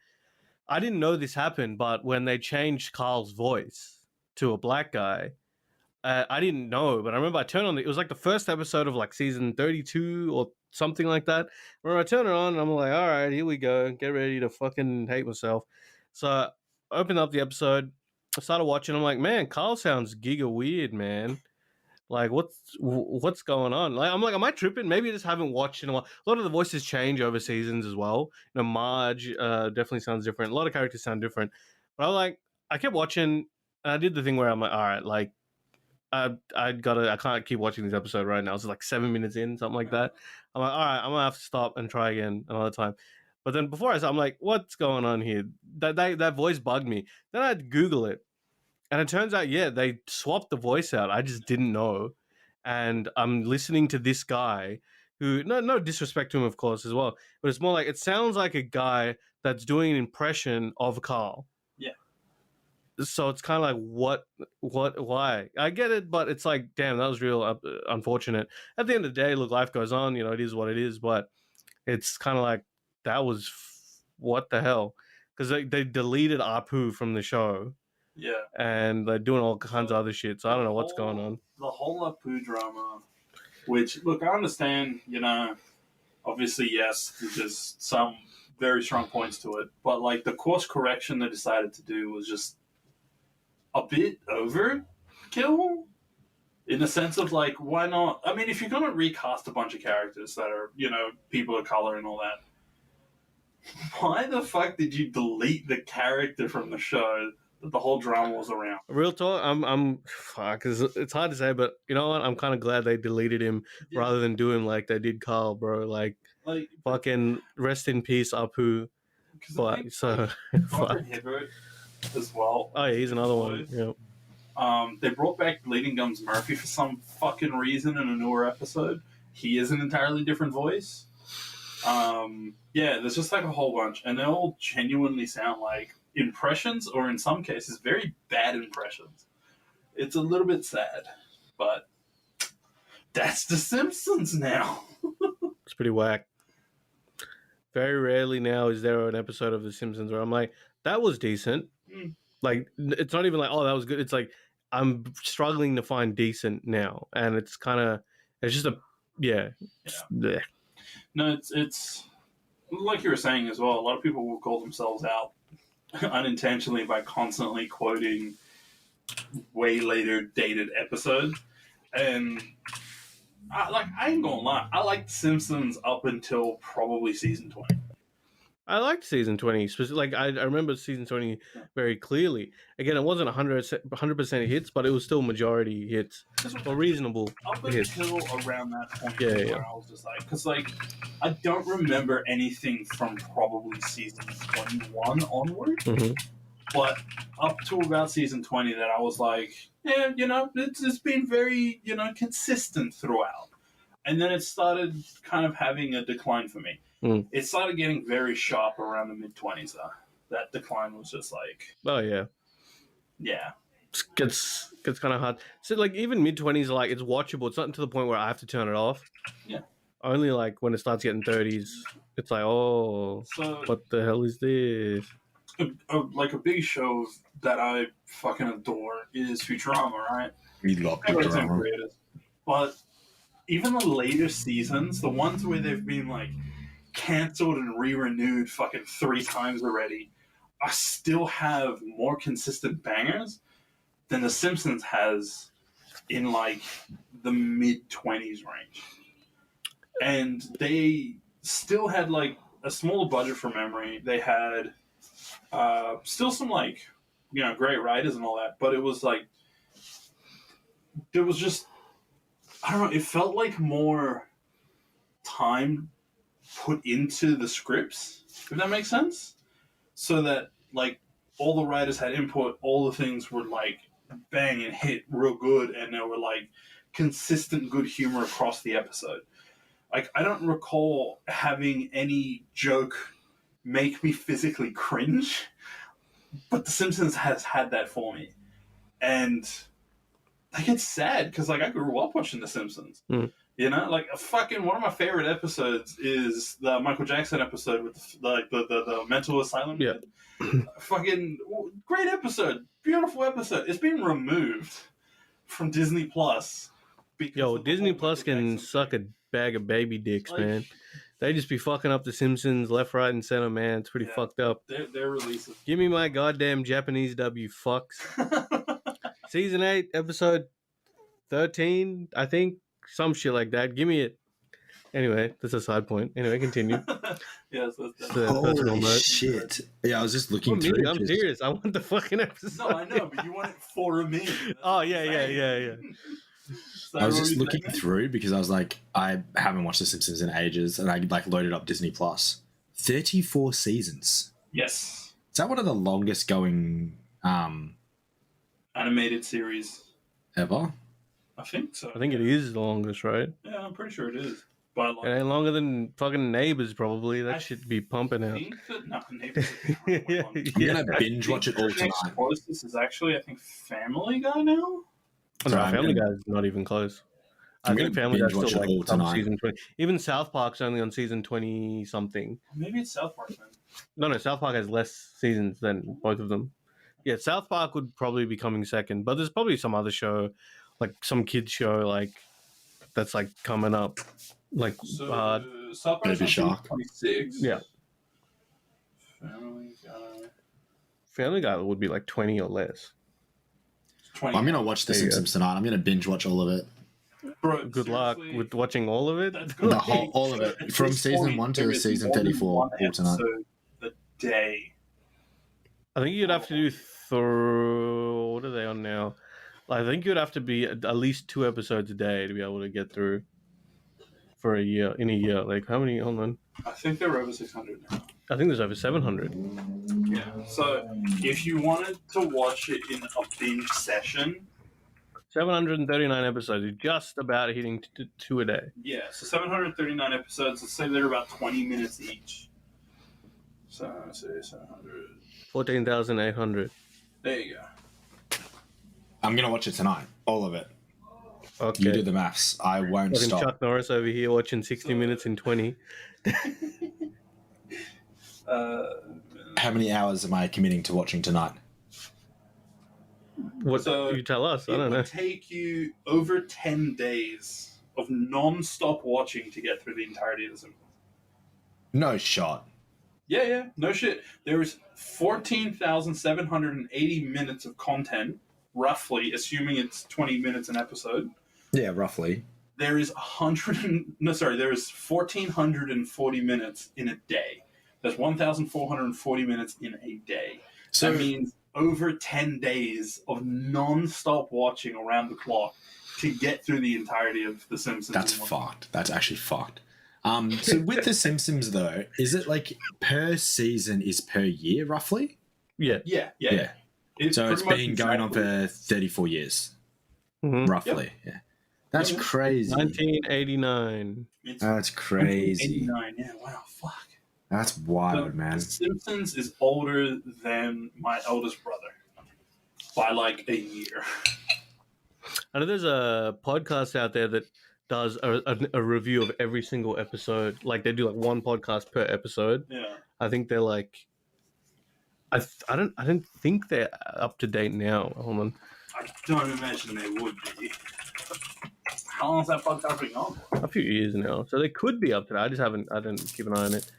I didn't know this happened, but when they changed Carl's voice to a black guy. I didn't know, but I remember I turned on it was like the first episode of like season 32 or something like that. Where I turned it on and I'm like, all right, here we go. Get ready to fucking hate myself. So I opened up the episode, I started watching. I'm like, man, Carl sounds giga weird, man. Like, what's going on? Like, I'm like, am I tripping? Maybe I just haven't watched in a while. A lot of the voices change over seasons as well. You know, Marge definitely sounds different. A lot of characters sound different. But I kept watching, and I did the thing where I'm like, all right, like, I can't keep watching this episode right now. It's like 7 minutes in, something like that. I'm like, all right, I'm gonna have to stop and try again another time. But then before I start, I'm like, what's going on here? That voice bugged me. Then I had to Google it, and it turns out, yeah, they swapped the voice out. I just didn't know, and I'm listening to this guy who, no disrespect to him, of course, as well, but it's more like it sounds like a guy that's doing an impression of Carl. So it's kind of like, why? I get it, but it's like, damn, that was real unfortunate. At the end of the day, look, life goes on. You know, it is what it is. But it's kind of like, that was what the hell? Because they deleted Apu from the show. Yeah. And they're doing all kinds of other shit. So I don't know what's going on. The whole Apu drama, which, look, I understand, you know, obviously, yes, there's some very strong points to it. But, like, the course correction they decided to do was just a bit overkill, in the sense of, like, why not? I mean, if you're going to recast a bunch of characters that are, you know, people of color and all that, why the fuck did you delete the character from the show that the whole drama was around? Real talk, because it's hard to say, but you know what? I'm kind of glad they deleted him rather than do him like they did Carl, bro. Like fucking rest in peace, Apu. But so, Robert Hibbert as well. Oh yeah, he's another one. Yeah. They brought back Bleeding Gums Murphy for some fucking reason in a newer episode. He is an entirely different voice. Yeah, there's just like a whole bunch, and they all genuinely sound like impressions, or in some cases, very bad impressions. It's a little bit sad, but that's The Simpsons now. It's pretty whack. Very rarely now is there an episode of The Simpsons where I'm like, that was decent. Like, it's not even like, oh, that was good. It's like, I'm struggling to find decent now, and it's kind of, it's just a, yeah. No, it's like you were saying as well. A lot of people will call themselves out unintentionally by constantly quoting way later dated episodes, and I ain't gonna lie, I liked Simpsons up until probably season 20. I liked season 20. Like, I remember season 20 very clearly. Again, it wasn't 100% hits, but it was still majority hits. Or reasonable hits. Up until around that point, yeah. I was just like, because like, I don't remember anything from probably season 21 onward, but up to about season 20 that I was like, yeah, you know, it's been very, you know, consistent throughout. And then it started kind of having a decline for me. It started getting very sharp around the mid-20s, though. That decline was just like... Oh, yeah. Yeah. It gets kind of hard. So, like, even mid-20s, like, it's watchable. It's not to the point where I have to turn it off. Yeah. Only, like, when it starts getting 30s, it's like, oh, so, what the hell is this? Like, a big show that I fucking adore is Futurama, right? We love Futurama. But even the later seasons, the ones where they've been, like, cancelled and re-renewed fucking 3 times already, I still have more consistent bangers than The Simpsons has in like the mid-20s range. And they still had like a smaller budget for memory. They had still some like, you know, great writers and all that, but it was like, there was just, I don't know, it felt like more time put into the scripts, if that makes sense, so that like all the writers had input, all the things were like bang and hit real good, and there were like consistent good humor across the episode. Like, I don't recall having any joke make me physically cringe, but The Simpsons has had that for me. And, like, it's sad, because, like, I grew up watching The Simpsons. Mm. You know? Like, one of my favorite episodes is the Michael Jackson episode with the mental asylum. Yeah. Fucking great episode. Beautiful episode. It's been removed from Disney Plus. Yo, Disney Plus can suck a bag of baby dicks, Like, man. They just be fucking up The Simpsons left, right, and center, man. It's pretty fucked up. Their releases. Give me my goddamn Japanese dub, you fucks. Season 8, episode 13, I think. Some shit like that. Give me it. Anyway, that's a side point. Anyway, continue. Yes, Holy shit. Yeah, I was just looking through. I'm serious. I want the fucking episode. No, I know, but you want it for a meme. Oh, yeah. So I was just looking through because I was like, I haven't watched The Simpsons in ages, and I like loaded up Disney Plus. 34 seasons. Yes. Is that one of the longest going Animated series ever? I think so. I think it is the longest, right? Yeah, I'm pretty sure it is. By It ain't longer than fucking Neighbors, probably. That should be pumping out. Neighbors. Yeah. I'm gonna binge watch it all tonight. Closest is actually, I think, Family Guy now. No, So I'm Family gonna- Guy's not even close. I I'm think gonna Family Guy's binge watch still it all like up tonight. season 20. Even South Park's only on season 20 something. Maybe it's South Park then. No, South Park has less seasons than both of them. Yeah, South Park would probably be coming second, but there's probably some other show, like some kids show, like that's like coming up, like So South Park Baby is Shark. 26. yeah, Family Guy. Family Guy would be like 20 or less. 20. I'm gonna watch The There you Simpsons tonight. I'm gonna binge watch all of it. Bro, Good luck seriously, with watching all of it. that's gonna take All of it. at From this season point, 1 there to is season more than 34 one all tonight. episode a day. I think you'd have to do through. What are they on now? I think you'd have to be at least 2 episodes a day to be able to get through for a year. In a year, like how many? Hold on. I think they're over 600 now. I think there's over 700. Yeah. So if you wanted to watch it in a binge session, 739 episodes. You're just about hitting 2 a day. yeah. So 739 episodes. Let's say they're about 20 minutes each. So let's say 700. 14,800. There you go. I'm gonna watch it tonight. All of it. Okay. You do the maths. I won't Fucking stop. Chuck Norris over here watching 60 minutes in 20. How many hours am I committing to watching tonight? What So, you tell us? I It don't know. would take you over 10 days of non-stop watching to get through the entirety of the Simpsons. No shot. Yeah, no shit. There is 14,780 minutes of content, roughly, assuming it's 20 minutes an episode. Yeah, roughly. There is 1,440 minutes in a day. That's 1,440 minutes in a day. So That means over 10 days of non-stop watching around the clock to get through the entirety of The Simpsons. that's in one fucked. That's actually fucked. So with The Simpsons though, is it like per season is per year roughly? Yeah. Yeah. So it's pretty much been going on exactly- for 34 years, Mhm. roughly. Yeah. That's Yeah. crazy. 1989. It's That's crazy. 89. Yeah, wow, fuck. That's wild, man. The Simpsons is older than my eldest brother by like a year. I know there's a podcast out there that does a review of every single episode. Like they do like one podcast per episode. Yeah. I think they're like, I don't think they're up to date now. Hold on, I don't imagine they would be. How long has that podcast been on for? a few years now, so they could be up to date. I didn't keep an eye on it.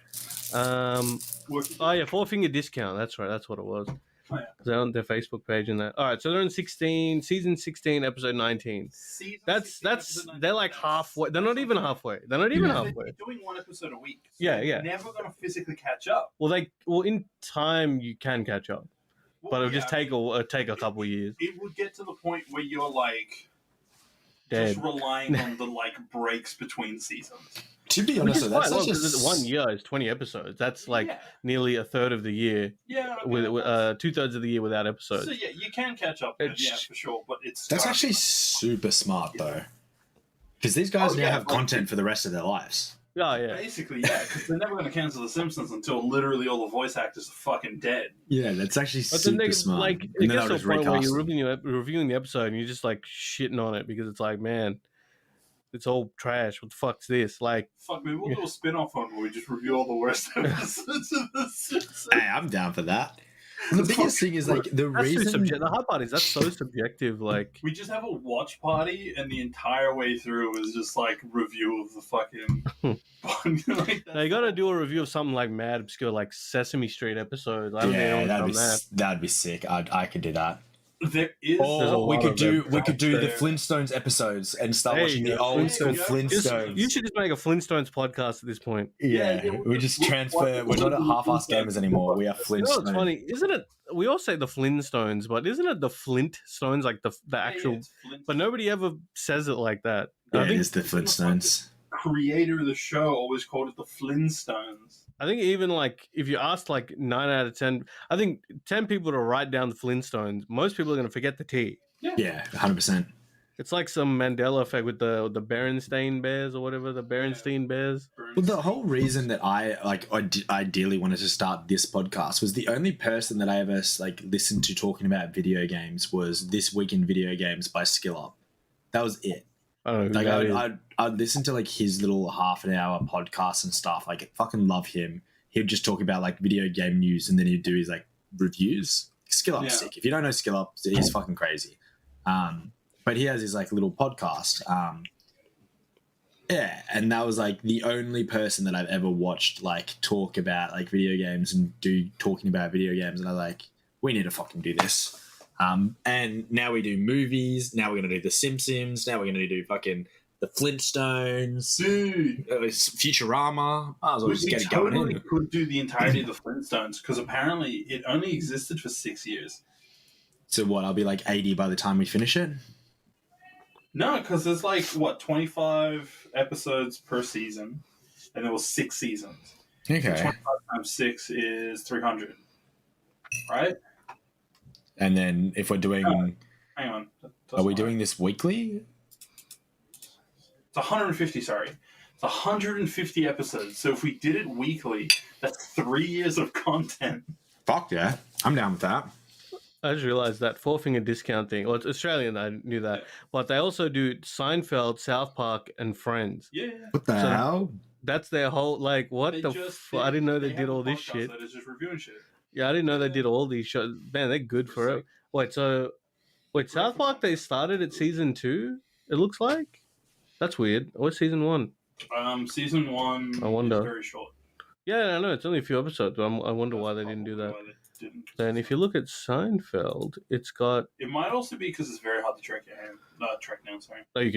Oh yeah, 4 Finger Discount. That's right. That's what it was. Oh, yeah. They're on their Facebook page and that. All right, so they're in season 16, episode 19. Season That's 16, episode 19. they're like halfway. They're not even halfway. They're not even Yeah. halfway. They're doing one episode a week. So Yeah, they're yeah. never going to physically catch up. Well, in time you can catch up, but it'll just take a couple of years. It would get to the point where you're like Dead. just relying on the like breaks between seasons. To be Which honest, is though, that's quite long such a because 1 year is 20 episodes. That's like yeah, nearly a third of the year, yeah. Okay, with that's- 2/3 of the year without episodes. so yeah, you can catch up. Then, It's- yeah, for sure. But it's That's actually super smart though, Because these guys Oh, now yeah, have content for the rest of their lives. Yeah. Basically, yeah, because they're never going to cancel The Simpsons until literally all the voice actors are fucking dead. Yeah, that's actually But then super smart. like, And it then gets they'll to a just point where recast you're them. reviewing the episode and you're just like shitting on it because it's like, man, it's all trash. What the fuck's this? Like, Fuck, maybe we'll do a spin-off one where we just review all the worst episodes of The Simpsons. Hey, I'm down for that. And the biggest thing is like the that's too reason. subjective. The hard part is that's so subjective. Like, We just have a watch party, and the entire way through is just like review of the fucking. Like, now you got to do a review of something like mad obscure, like Sesame Street episodes. I don't think Yeah, anyone's done that. that'd be sick. I could do that. There is. There's a Or we lot could of do them the there. Flintstones episodes and start There watching you the go, old school Flintstones. Flintstones. You should just make a Flintstones podcast at this point. Yeah, Yeah, we just transfer. We're not at half-ass gamers anymore. We are You know Flintstones. what's funny? Isn't it? We all say the Flintstones, but isn't it the Flintstones, like the actual? But nobody ever says it like that. Yeah, I it think is the Flintstones. Creator of the show always called it the Flintstones. I think even like if you asked like 9 out of 10, I think 10 people to write down the Flintstones, most people are going to forget the T. Yeah, 100%. It's like some Mandela effect with the Berenstain Bears or whatever, the Berenstein Bears. Well, the whole reason that I ideally wanted to start this podcast was the only person that I ever like listened to talking about video games was This Week in Video Games by Skill Up. That was it. I don't know who Like that is. I'd listen to like his little half an hour podcast and stuff. Like, I fucking love him. He'd just talk about like video game news and then he'd do his like reviews. Skill Up's sick. If you don't know Skill Up, he's fucking crazy. But he has his like little podcast. Yeah, and that was like the only person that I've ever watched like talk about like video games and talking about video games, and I like, we need to fucking do this. And now we do movies. Now we're gonna do The Simpsons. Now we're gonna do fucking the Flintstones, Dude, Futurama. I was always just getting going totally in. could do the entirety of the Flintstones because apparently it only existed for 6 years. So what? I'll be like 80 by the time we finish it. No, because there's like what 25 episodes per season, and there was 6 seasons. Okay. 25 times 6 is 300, right? And then if we're doing, Hang on. are we doing this weekly? It's 150. Sorry, it's 150 episodes. So if we did it weekly, that's 3 years of content. Fuck yeah, I'm down with that. I just realized that four-finger discount thing. Well, it's Australian, I knew that. But they also do Seinfeld, South Park, and Friends. Yeah. What the So- hell? That's their whole, like, what They the just I didn't know they have did a all this podcast shit. That is just reviewing shit. Yeah, I didn't know they did all these shows. Man, they're good for it. Wait, South Park, they started at season 2, it looks like? That's weird. What's season 1? Season 1 I wonder. is very short. Yeah, I know, it's only a few episodes, but I wonder why they didn't do that. Why they didn't. Then if you look at Seinfeld, it's got... It might also be because it's very hard to track down. Sorry. Oh, you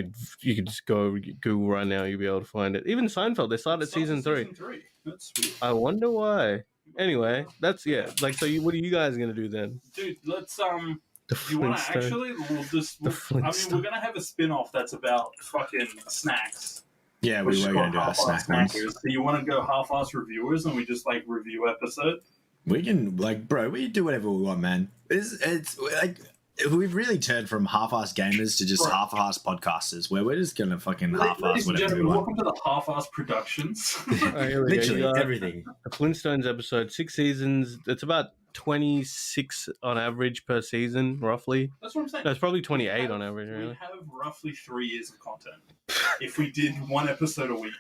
could just go Google right now, you'll be able to find it. Even Seinfeld, they started at season 3. Season 3. That's weird. I wonder why. Anyway, that's like. So, what are you guys gonna do then? Dude, let's The You want to Flintstones. actually? We're gonna have a spin-off that's about fucking snacks. Yeah, we were going to do our snack ones. snackers. So you want to go half-ass reviewers, and we just like review episode? We can, like, bro, we do whatever we want, man. It's like, we've really turned from half-ass gamers to just Right. half-ass podcasters, where we're just going to fucking half-ass Ladies and whatever we gentlemen, want. welcome to the half-ass productions. Oh, here we go. Literally You got everything. the Flintstones episode, 6 seasons. It's about 26 on average per season, roughly. That's what I'm saying. No, it's probably 28 on average, We really. have roughly 3 years of content if we did one episode a week.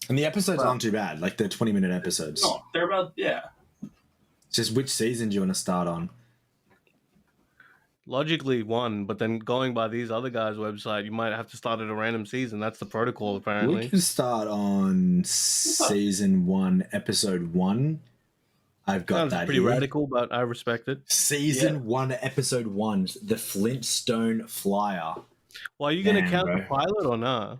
And the episodes aren't too bad, like the 20-minute episodes. No, they're about It's just which season do you want to start on? Logically, one, but then going by these other guys' website, you might have to start at a random season. That's the protocol, apparently. We can start on season 1, episode 1. I've got Sounds that pretty here. radical, but I respect it. Season 1, episode 1, The Flintstone Flyer. Well, are you going to Damn, count bro. the pilot or not?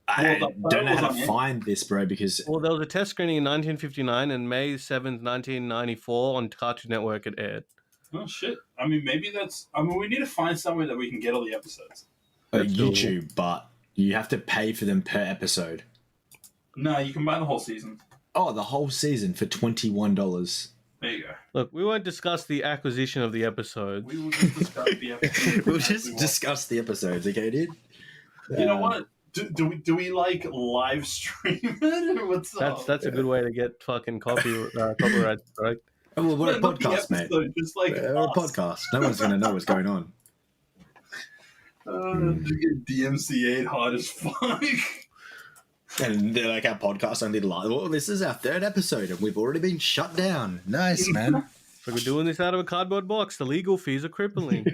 I Well, the don't know how pilot was to on find this, bro, because Well, there was a test screening in 1959, and May 7th, 1994, on Cartoon Network it aired. Oh shit! I mean, maybe that's. I mean, we need to find somewhere that we can get all the episodes. That's doable. YouTube, but you have to pay for them per episode. No, you can buy the whole season. Oh, the whole season for $21. There you go. Look, we won't discuss the acquisition of the episodes. We will just discuss the episodes. We'll as we just want. discuss the episodes, okay, dude? You know what? Do we like live stream it or what's up? That's a good way to get fucking copyright strike. Well, we're a Not the podcast, mate. episode, just like We're a us. podcast. No one's going to know what's going on. You get DMCA'd hard as fuck. And they're like, our podcast only live. Well, this is our 3rd episode, and we've already been shut down. Nice, man. So we're doing this out of a cardboard box. The legal fees are crippling.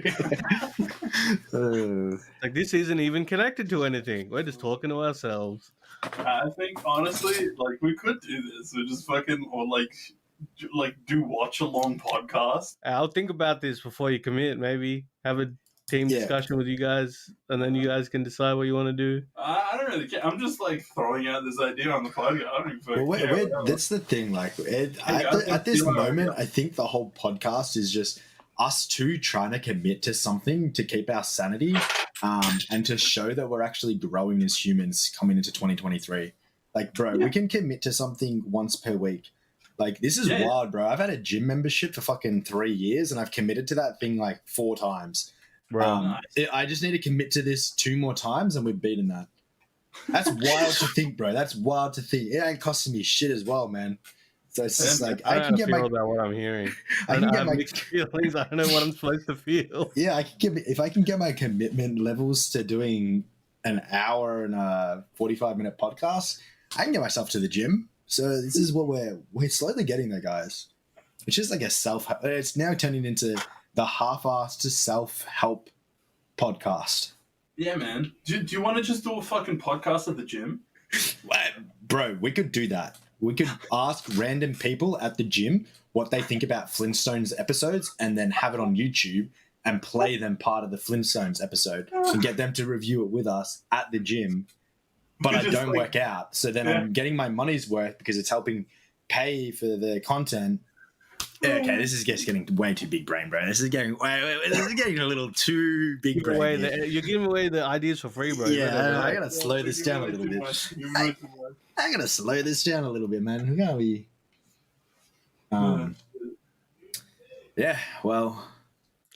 Like, this isn't even connected to anything. We're just talking to ourselves. I think honestly, like we could do this. We just fucking or like do watch along podcast. I'll think about this before you commit. Maybe have a team discussion with you guys, and then you guys can decide what you want to do. I don't really care. I'm just like throwing out this idea on the podcast. I don't even fucking care. That's the thing. Like at this moment, I think the whole podcast is just us two trying to commit to something to keep our sanity, and to show that we're actually growing as humans coming into 2023. Like, bro, we can commit to something once per week. Like, this is wild, bro. I've had a gym membership for fucking 3 years, and I've committed to that thing like 4 times. Nice. I just need to commit to this 2 more times, and we've beaten that. That's wild to think, bro. That's wild to think. It ain't costing me shit as well, man. So it's just like I can get about what I'm hearing. I have mixed feelings. I don't know what I'm supposed to feel. Yeah, if I can get my commitment levels to doing an hour and a 45-minute podcast, I can get myself to the gym. So this is what we're slowly getting there, guys. It's just like it's now turning into the half-assed self-help podcast. Yeah, man. Do you want to just do a fucking podcast at the gym? Bro, we could do that. We could ask random people at the gym what they think about Flintstones episodes, and then have it on YouTube and play them part of the Flintstones episode and get them to review it with us at the gym. But I don't work out. So then I'm getting my money's worth because it's helping pay for the content. Okay, this is just getting way too big brain, bro. This is getting a little too big brain. You're giving away the ideas for free, bro. Yeah, I gotta slow this down a little bit. I gotta slow this down a little bit, man. We're gonna be. Yeah, well.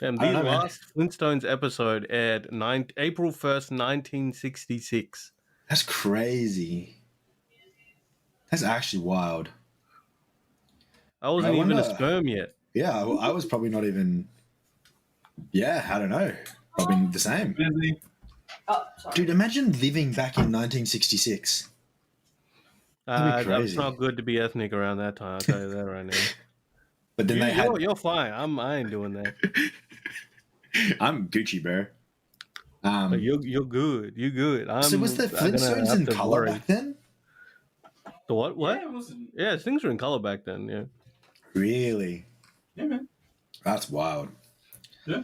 And the last Flintstones episode aired April 1st, 1966. That's crazy. That's actually wild. I wasn't even a sperm yet. Yeah, I was probably not even. Yeah, I don't know. Probably the same. Oh, dude, imagine living back in 1966. That'd be crazy. It's not good to be ethnic around that time. I'll tell you that right now. But then you're fine. I ain't doing that. I'm Gucci, bro. You're good. You're good. So was the Flintstones in color back then? The what? What? Yeah, things were in color back then. Yeah. Really? Yeah, man. That's wild. Yeah.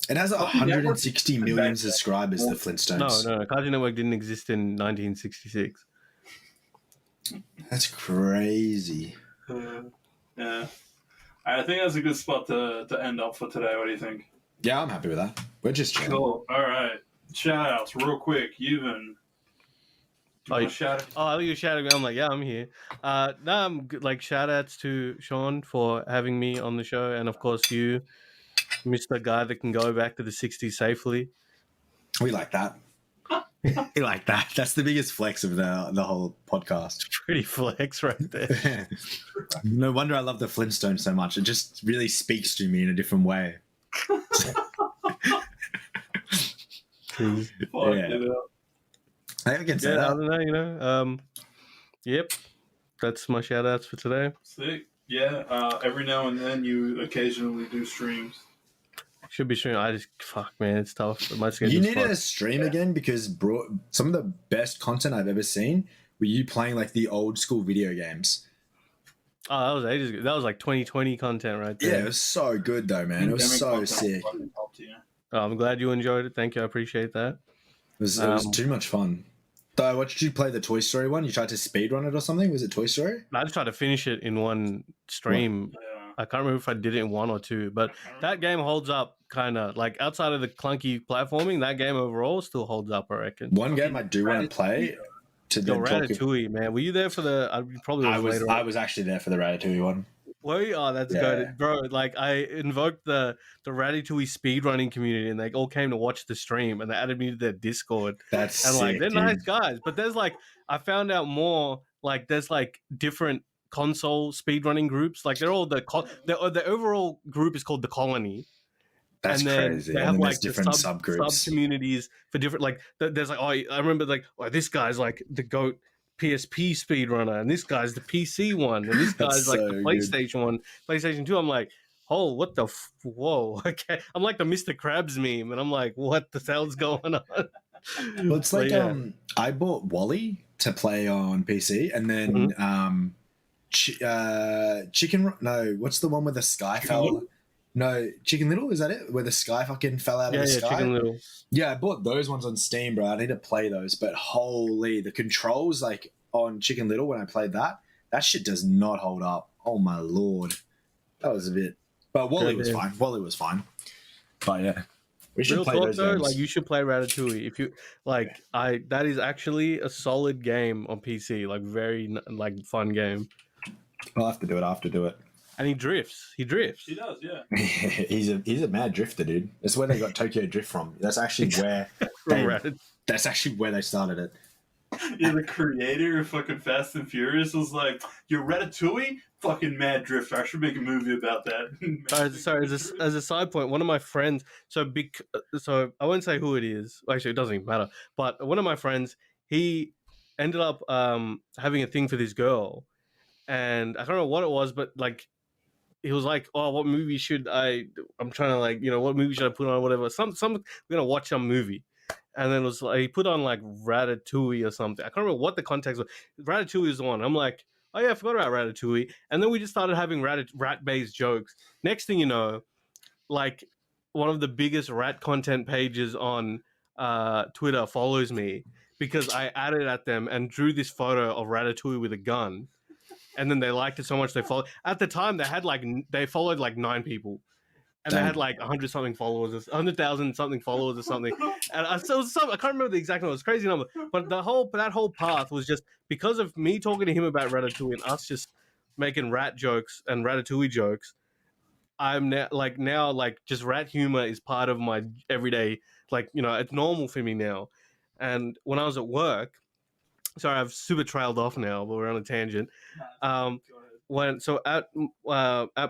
It has 160 million subscribers, the Flintstones. No. Cartoon Network didn't exist in 1966. That's crazy. Yeah. I think that's a good spot to end up for today. What do you think? Yeah, I'm happy with that. We're just chilling. Cool. All right. Shout outs real quick. Even. You shout at me. I'm like, yeah, I'm here. I'm good. Like, shout outs to Sean for having me on the show, and of course you, Mr. Guy that can go back to the 60s safely. We like that. We like that. That's the biggest flex of the whole podcast. Pretty flex right there. No wonder I love the Flintstones so much. It just really speaks to me in a different way. I can say that. I don't know, yep. That's my shout outs for today. Sick. Yeah. Every now and then you occasionally do streams. Should be streaming. Man, it's tough. You need to stream again because, bro, some of the best content I've ever seen were you playing like the old school video games. Oh, that was ages ago. That was like 2020 content right there. Yeah, it was so good though, man. It was so sick. Oh, I'm glad you enjoyed it. Thank you. I appreciate that. It was too much fun. So, what did you play? The Toy Story one? You tried to speedrun it or something? Was it Toy Story? I just tried to finish it in one stream. Yeah. I can't remember if I did it in 1 or 2, but that game holds up kind of like outside of the clunky platforming. That game overall still holds up, I reckon. One game I do want to play. Ratatouille, man. Were you there for the? I was actually there for the Ratatouille one. Oh, that's good, bro. Like I invoked the Ratatouille speedrunning community, and they all came to watch the stream, and they added me to their Discord. That's and like sick, they're dude. nice guys, but there's like I found out more. Like there's like different console speedrunning groups. Like they're all the overall group is called the Colony. That's and then crazy. they And have then like there's the different sub subgroups. communities for different like there's like I remember like this guy's like the GOAT PSP speedrunner, and this guy's the PC one, and this guy's like so the good. PlayStation one, PlayStation 2. I'm like, oh, what the whoa, okay. I'm like the Mr. Krabs meme, and I'm like, what the hell's going on? Well, it's like I bought Wally to play on PC, and then Chicken. No, what's the one where the sky fell? Little? No, Chicken Little, is that it? Where the sky fucking fell out of the sky? Chicken Little. Yeah, I bought those ones on Steam, bro. I need to play those, but holy, the controls like on Chicken Little when I played that shit does not hold up. Oh my lord, that was a bit. But Wally was fine. Wally was fine. But yeah, we should Real play talk those though, games. like you should play Ratatouille if you like. That is actually a solid game on PC. Like very like fun game. I'll have to do it. I have to do it. And he drifts. He drifts. He does, yeah. he's a mad drifter, dude. That's where they got Tokyo Drift from. That's actually where that's actually where they started it. Yeah, the creator of fucking Fast and Furious was like, "You're Ratatouille, fucking mad drifter. I should make a movie about that." Sorry, as a side point, one of my friends. So I won't say who it is. Actually, it doesn't even matter. But one of my friends, he ended up having a thing for this girl, and I don't know what it was, but like. He was like, "Oh, what movie should I? I'm trying to like, what movie should I put on? Whatever. We're gonna watch some movie." And then it was like he put on like Ratatouille or something. I can't remember what the context was. Ratatouille is the one. I'm like, oh yeah, I forgot about Ratatouille. And then we just started having rat-based jokes. Next thing you know, like one of the biggest rat content pages on Twitter follows me because I added at them and drew this photo of Ratatouille with a gun. And then they liked it so much they followed. At the time, they followed like 9 people, and they had like 100 something followers, 100,000 something followers or something. And I can't remember the exact number. It was a crazy number, but that whole path was just because of me talking to him about Ratatouille and us just making rat jokes and Ratatouille jokes. I'm now just rat humor is part of my everyday. Like it's normal for me now. And when I was at work. Sorry, I've super trailed off now, but we're on a tangent. At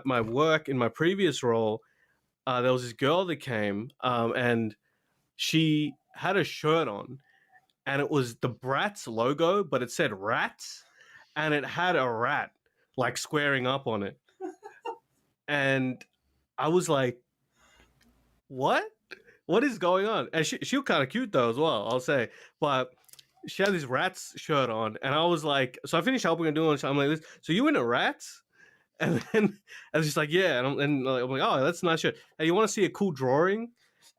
my work in my previous role, there was this girl that came, and she had a shirt on, and it was the Bratz logo, but it said rats, and it had a rat like squaring up on it, and I was like, "What? What is going on?" And she was kind of cute though as well, I'll say, but. She had this Rats shirt on, and I was like, so I finished helping her doing it. So I'm like, so you into Rats? And then I was just like, yeah. And I'm like, oh, that's a nice shirt. Hey, you want to see a cool drawing?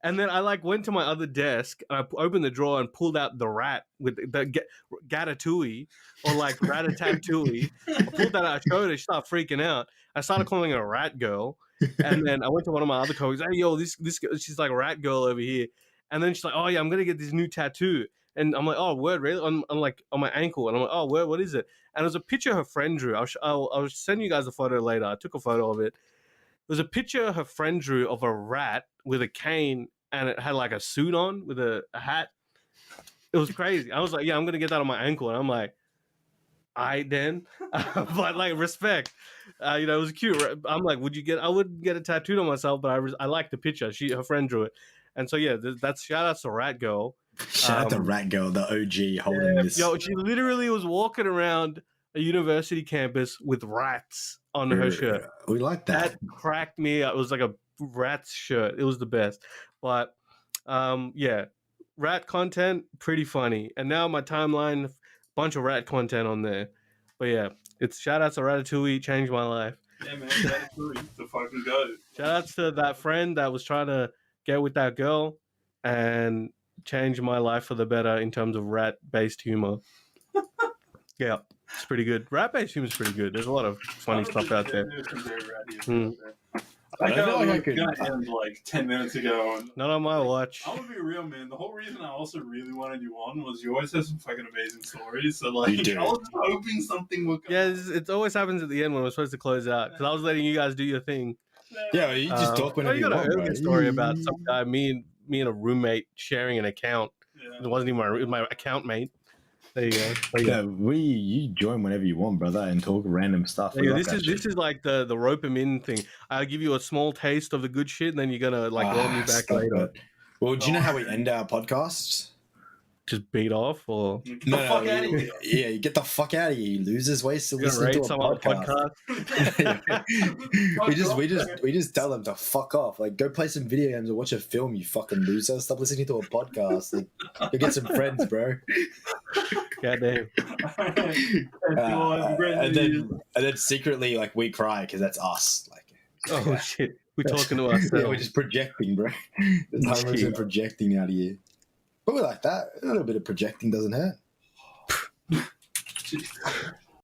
And then I like went to my other desk, and I opened the drawer and pulled out the rat with the Gatatouille or like Ratatatouille. I pulled that out, I showed her, she started freaking out. I started calling her a rat girl. And then I went to one of my other colleagues, hey, yo, this she's like a rat girl over here. And then she's like, oh yeah, I'm going to get this new tattoo. And I'm like, oh, word, really? I'm like, on my ankle. And I'm like, oh, word, what is it? And it was a picture her friend drew. I'll send you guys a photo later. I took a photo of it. It was a picture her friend drew of a rat with a cane, and it had like a suit on with a hat. It was crazy. I was like, yeah, I'm going to get that on my ankle. And I'm like, then. But like, respect. It was cute. I'm like, I wouldn't get a tattooed on myself, but I like the picture. Her friend drew it. And so, yeah, that's shout out to Rat Girl. Shout out to Rat Girl, the OG holding this. Yo, she literally was walking around a university campus with rats on her shirt. We like that. That cracked me up. It was like a rat's shirt. It was the best. But, yeah, rat content, pretty funny. And now my timeline, bunch of rat content on there. But, yeah, it's shout outs to Ratatouille, changed my life. Yeah, man, Ratatouille, the fucking go. Shout outs to that friend that was trying to get with that girl and changed my life for the better in terms of rat-based humor. Yeah, it's pretty good. Rat-based humor is pretty good. There's a lot of funny stuff out there. I don't know. was gonna end like 10 minutes ago. And Not on my watch. I'm gonna be real, man. The whole reason I also really wanted you on was you always have some fucking amazing stories. So like, I was hoping something would come. Yeah, it always happens at the end when we're supposed to close out because I was letting you guys do your thing. Yeah, you just talk whenever you want. I got a story about some guy, me and a roommate sharing an account. Yeah. It wasn't even my account mate. There you go. Yeah, you join whenever you want, brother, and talk random stuff. Yeah, this is like the rope 'em in thing. I'll give you a small taste of the good shit, and then you're gonna like welcome me back later. It. Well, do you know how we end our podcasts? Just beat off, or Get the fuck out of here. Yeah, you get the fuck out of here, you losers. Waste to listen to a podcast. we just tell them to fuck off. Like, go play some video games or watch a film, you fucking loser. Stop listening to a podcast. Like, go get some friends, bro. Goddamn. And then secretly, like, we cry because that's us. Like, oh shit, we're talking to ourselves. Yeah, we're just projecting, bro. There's 100% projecting out of here. But we like that. A little bit of projecting doesn't hurt.